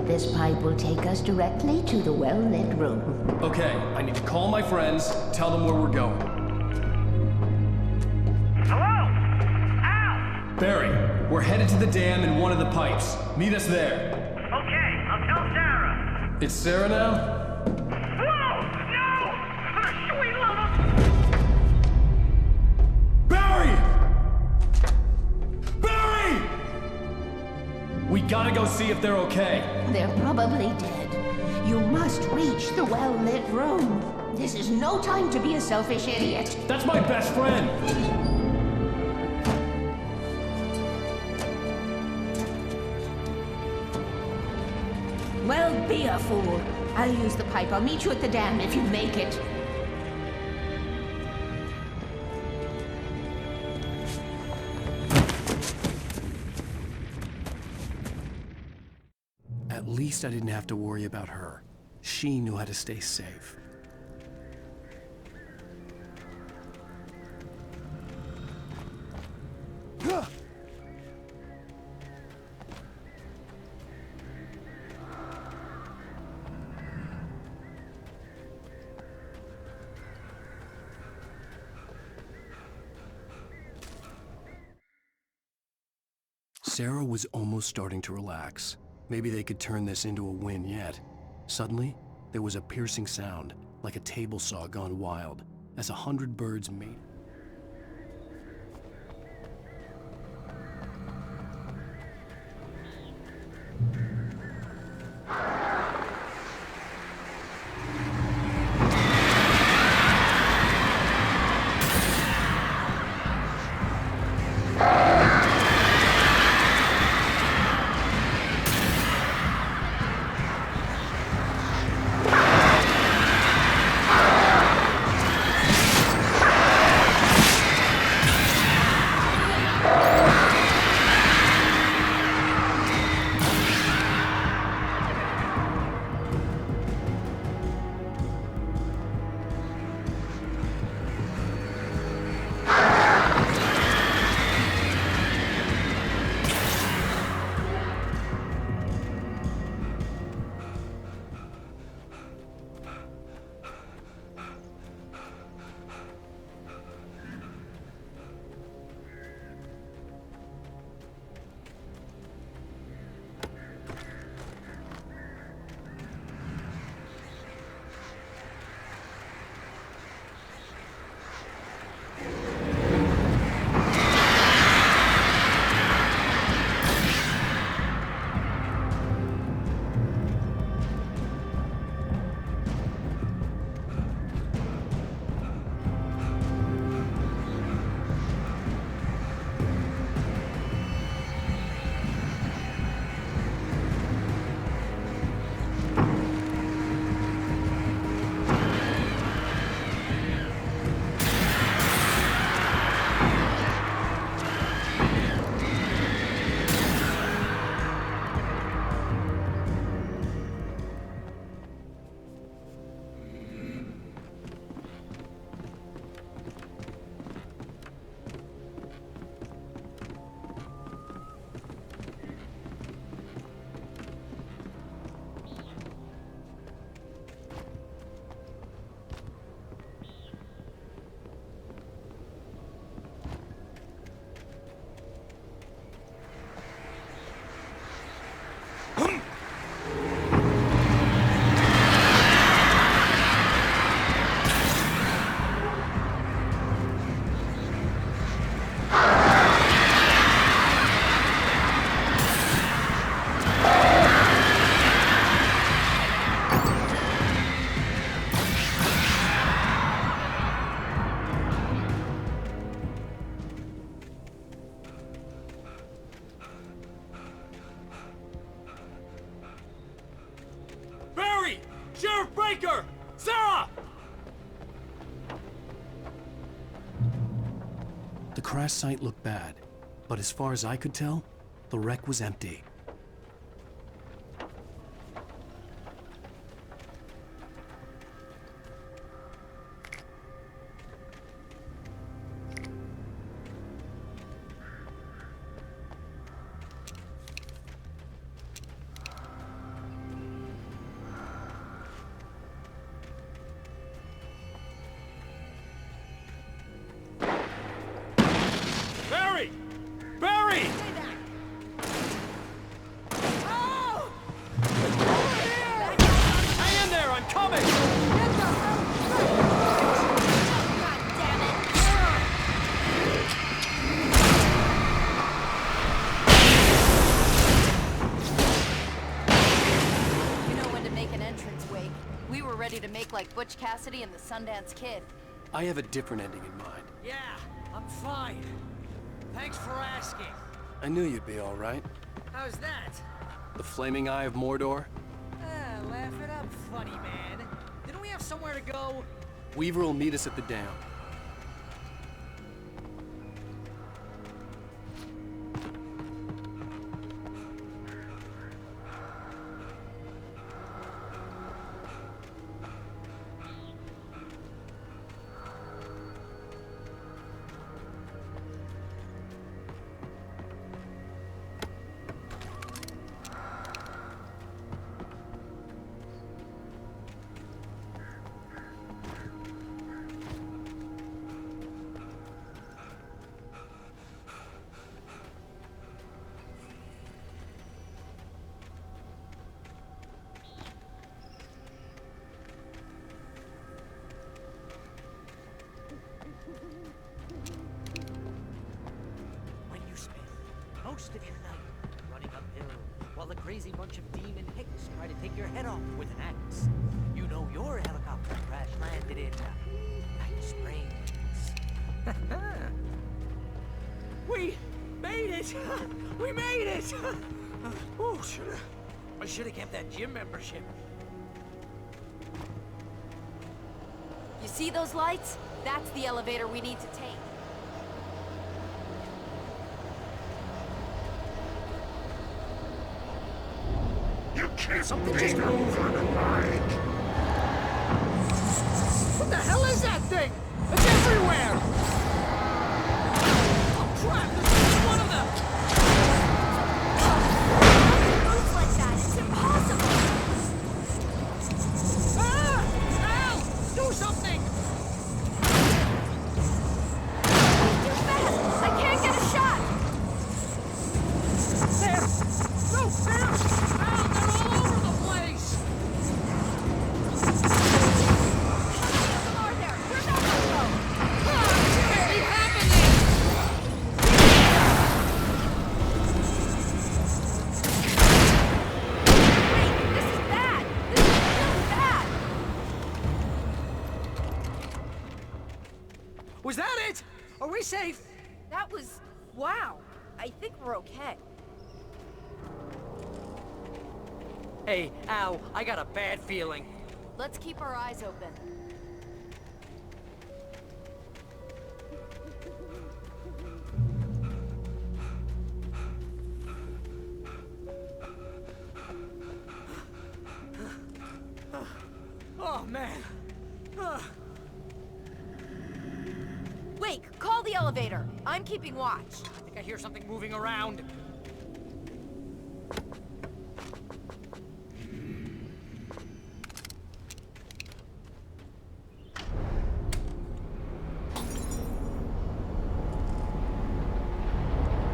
This pipe will take us directly to the well-lit room.
Okay, I need to call my friends, tell them where we're going.
Hello? Al!
Barry, we're headed to the dam in one of the pipes. Meet us there.
Okay, I'll tell Sarah.
It's Sarah now?
Whoa! No! For the sweet love of...
Barry! Barry! We gotta go see if they're okay.
They're probably dead. You must reach the well-lit room. This is no time to be a selfish idiot.
That's my best friend!
Well, be a fool. I'll use the pipe. I'll meet you at the dam if you make it.
At least I didn't have to worry about her. She knew how to stay safe. Sarah was almost starting to relax. Maybe they could turn this into a win yet. Suddenly, there was a piercing sound, like a table saw gone wild, as 100 birds made.
Sheriff Breaker! Sarah!
The crash site looked bad, but as far as I could tell, the wreck was empty.
Barry! Barry! Hang in there, I'm coming!
You know when to make an entrance, Wake. We were ready to make like Butch Cassidy and the Sundance Kid.
I have a different ending in mind.
Yeah, I'm fine. Thanks for asking.
I knew you'd be all right.
How's that?
The flaming eye of Mordor?
Laugh it up, funny man. Didn't we have somewhere to go?
Weaver will meet us at the dam.
When you spend most of your night running uphill while a crazy bunch of demon hicks try to take your head off with an axe, you know your helicopter crash landed in Night Springs. We made it! We made it! Oh, I should have kept that gym membership.
You see those lights? That's the elevator we need to take.
You can't
Something
lean
just
over the light.
What the hell is that thing? It's everywhere!
Oh crap! There's one of them!
It moves like that. It's impossible.
Ah! Al! Do something!
Too fast. I can't get a shot.
There! No, there! Al, they're all over the place!
Some more there. Where's that go?
It can't be happening!
Wait, this is bad. This is really bad.
Was that it? Are we safe?
That was... wow. I think we're okay.
Hey, Al, I got a bad feeling.
Let's keep our eyes open.
Oh, man.
Wake, call the elevator. I'm keeping watch.
I think I hear something moving around.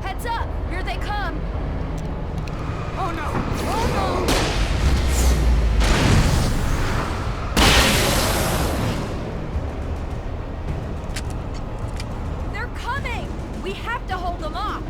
Heads up! Here they come!
Oh no! Oh no!
They're coming! We have to hold them off!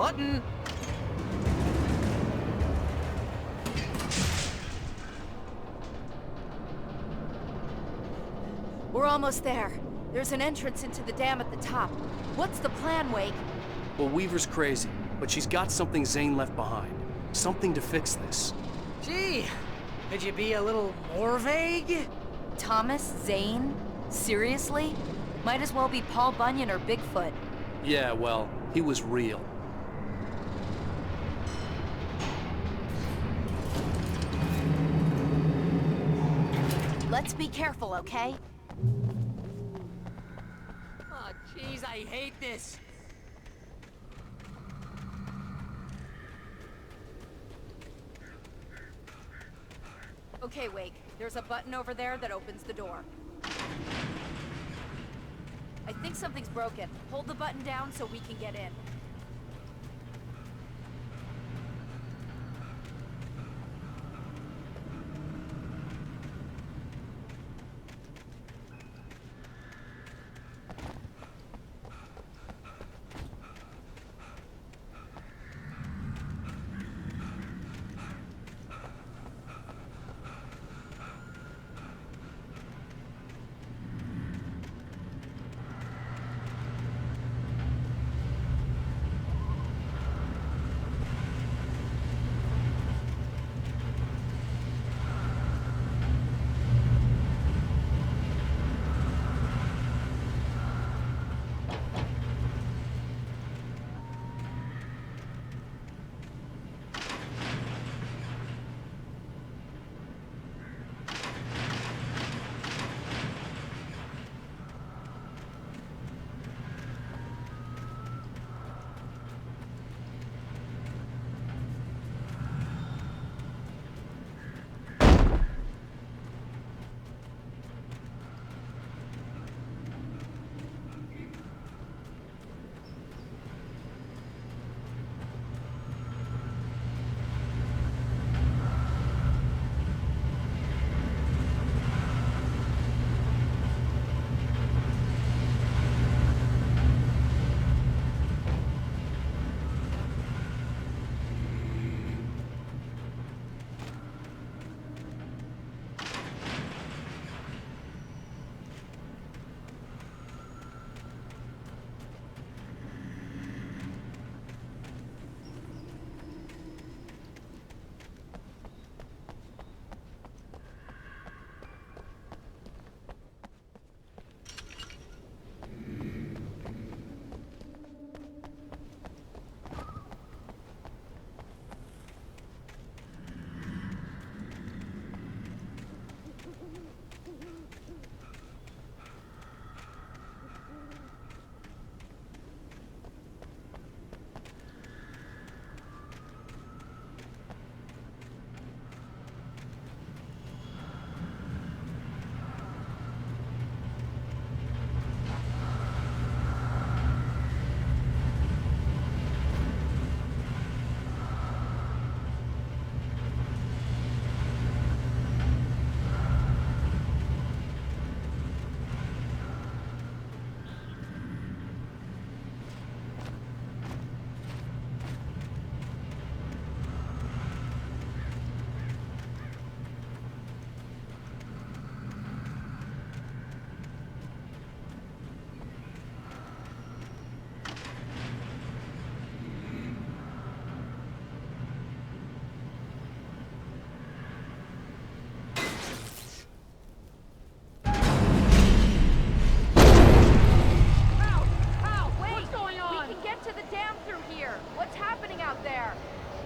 button.
We're almost there. There's an entrance into the dam at the top. What's the plan, Wake?
Well, Weaver's crazy, but she's got something Zane left behind. Something to fix this.
Gee, could you be a little more vague?
Thomas Zane? Seriously? Might as well be Paul Bunyan or Bigfoot.
Yeah, well, he was real.
Let's be careful, okay?
Oh, jeez, I hate this.
Okay, Wake. There's a button over there that opens the door. I think something's broken. Hold the button down so we can get in.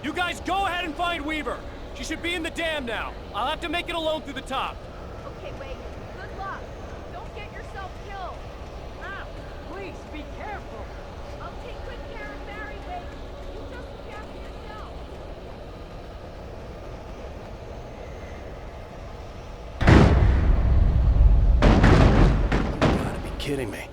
You guys go ahead and find Weaver. She should be in the dam now. I'll have to make it alone through the top.
Okay, wait. Good luck. Don't get yourself killed.
Ow! Please, be careful.
I'll take good care of Barry, wait. You just look after yourself.
You gotta be kidding me.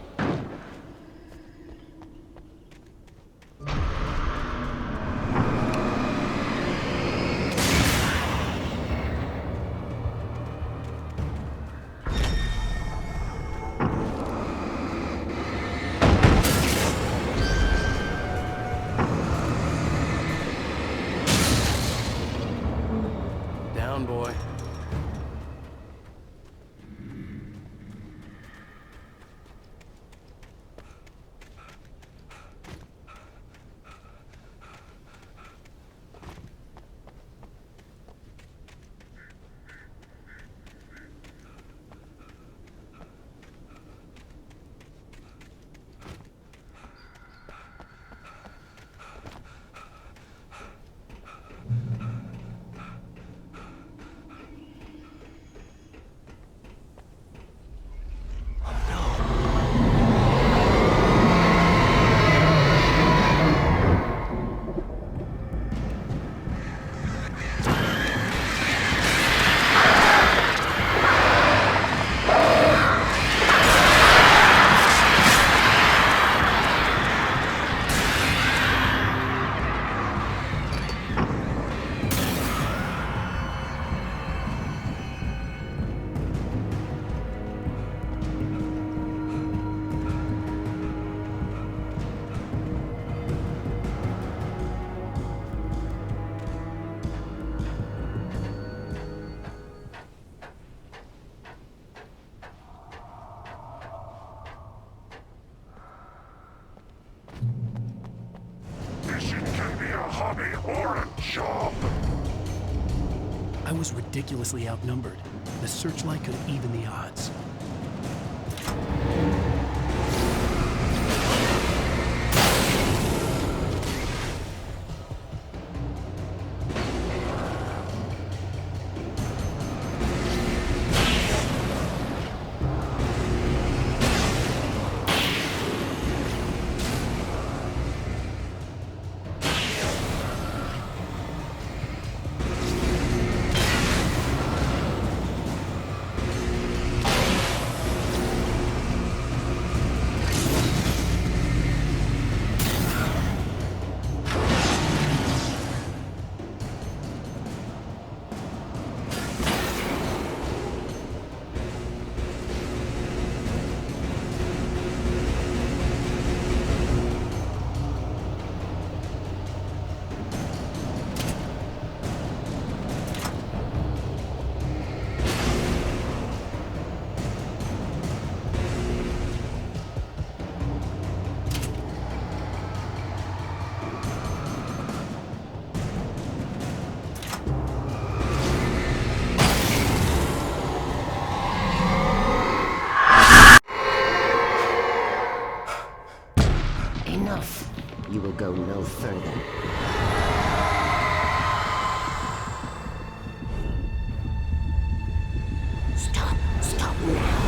hobby or a job.
I was ridiculously outnumbered. The searchlight could even the odds.
Enough. You will go no further. Stop now.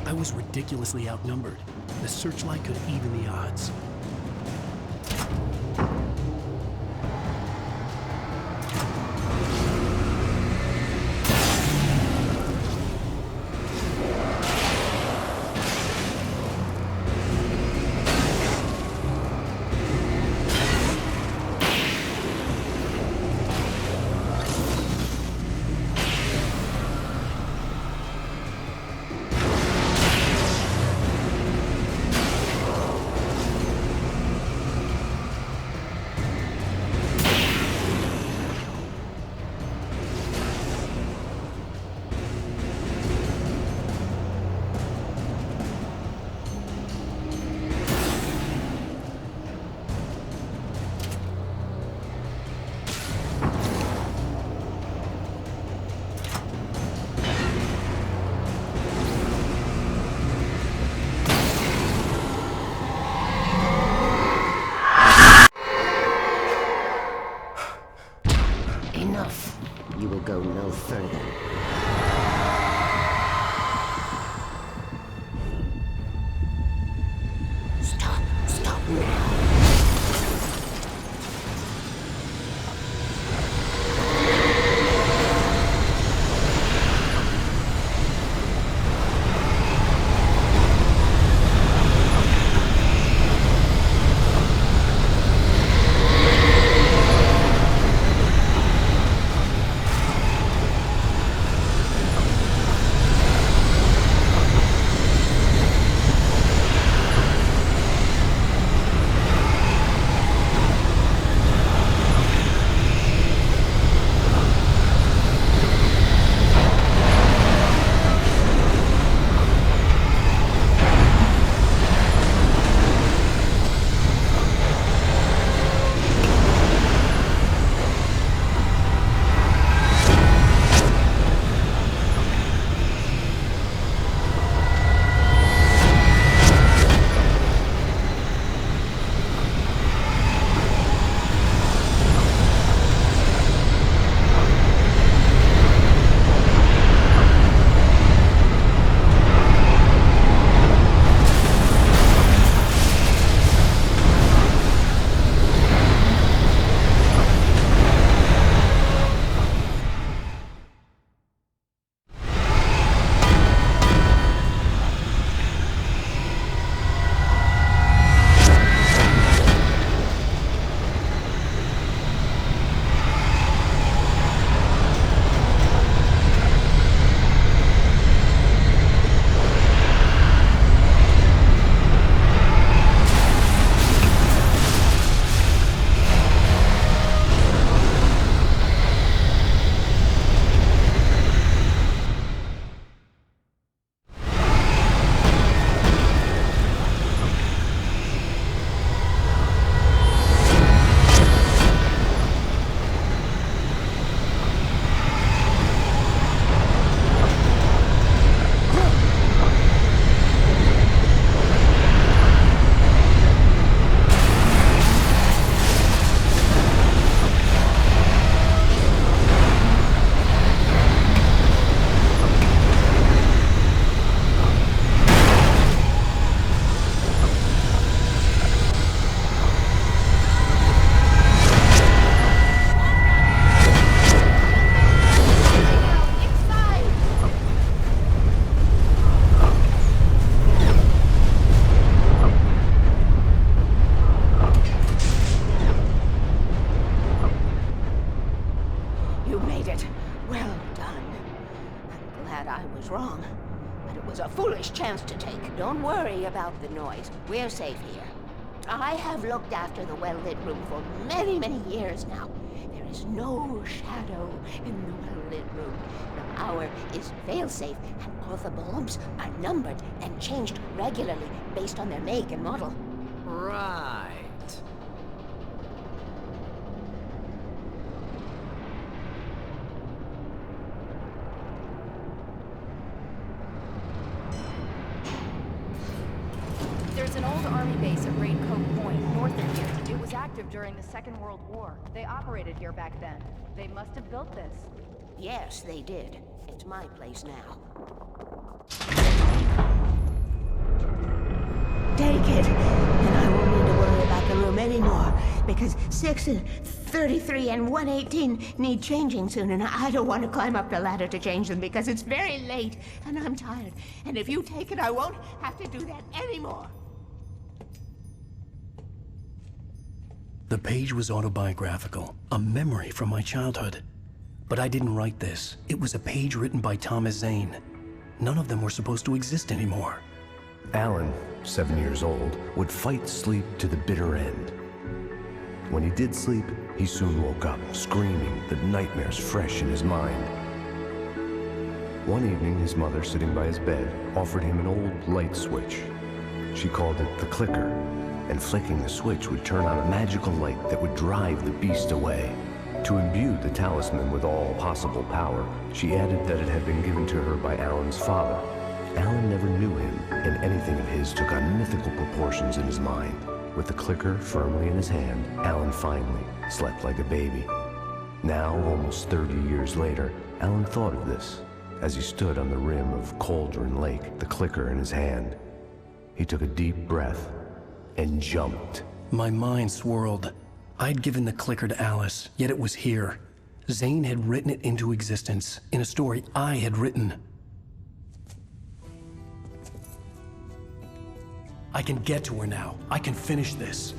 I was ridiculously outnumbered. The searchlight could even the odds.
Enough. You will go no further. Stop now. Don't worry about the noise. We're safe here. I have looked after the well-lit room for many, many years now. There is no shadow in the well-lit room. The power is fail-safe, and all the bulbs are numbered and changed regularly based on their make and model.
Right.
There's an old army base at Raincoat Point, north of here. It was active during the Second World War. They operated here back then. They must have built this.
Yes, they did. It's my place now. Take it, and I won't need to worry about the room anymore, because 6 and 33 and 118 need changing soon, and I don't want to climb up the ladder to change them because it's very late, and I'm tired. And if you take it, I won't have to do that anymore.
The page was autobiographical, a memory from my childhood. But I didn't write this. It was a page written by Thomas Zane. None of them were supposed to exist anymore.
Alan, 7 years old, would fight sleep to the bitter end. When he did sleep, he soon woke up, screaming, the nightmares fresh in his mind. One evening, his mother, sitting by his bed, offered him an old light switch. She called it the clicker, and flicking the switch would turn on a magical light that would drive the beast away. To imbue the talisman with all possible power, she added that it had been given to her by Alan's father. Alan never knew him, and anything of his took on mythical proportions in his mind. With the clicker firmly in his hand, Alan finally slept like a baby. Now, almost 30 years later, Alan thought of this as he stood on the rim of Cauldron Lake, the clicker in his hand. He took a deep breath and jumped.
My mind swirled. I'd given the clicker to Alice, yet it was here. Zane had written it into existence, in a story I had written. I can get to her now. I can finish this.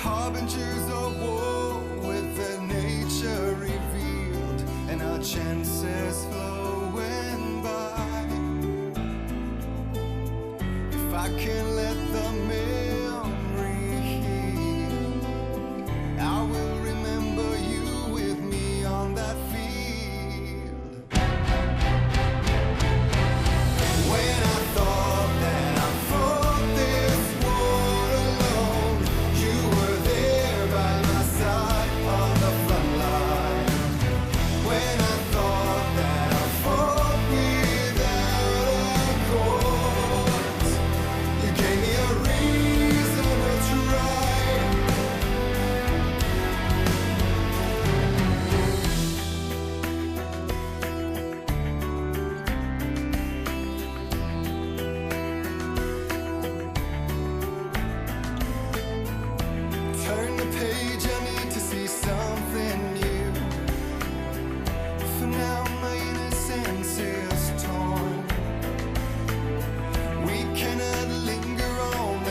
Harbingers of war with their nature revealed and our chances flowing by. If I can let the memory heal, I will remember you with me on that field. When I thought that I fought this war alone, you were there by my side on the front line. When I thought that I fought without a cause, you gave me a reason to try. Turn the page, I need to see something new. For now my innocence is torn. We cannot linger on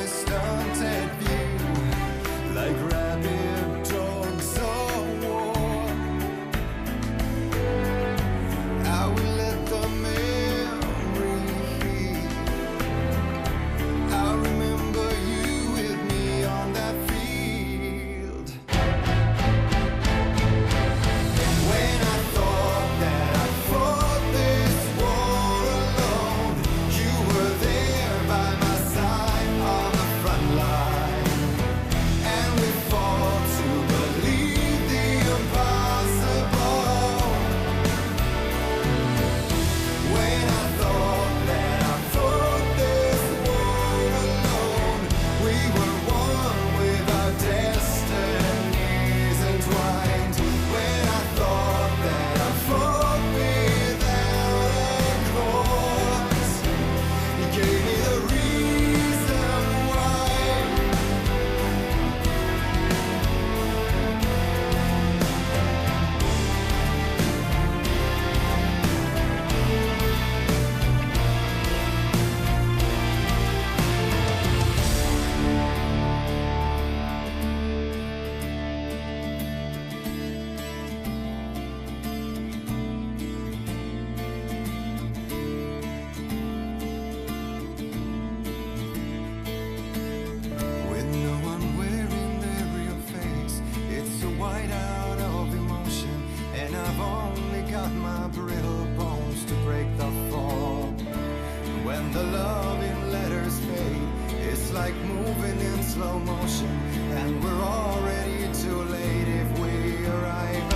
like moving in slow motion, and we're already too late if we arrive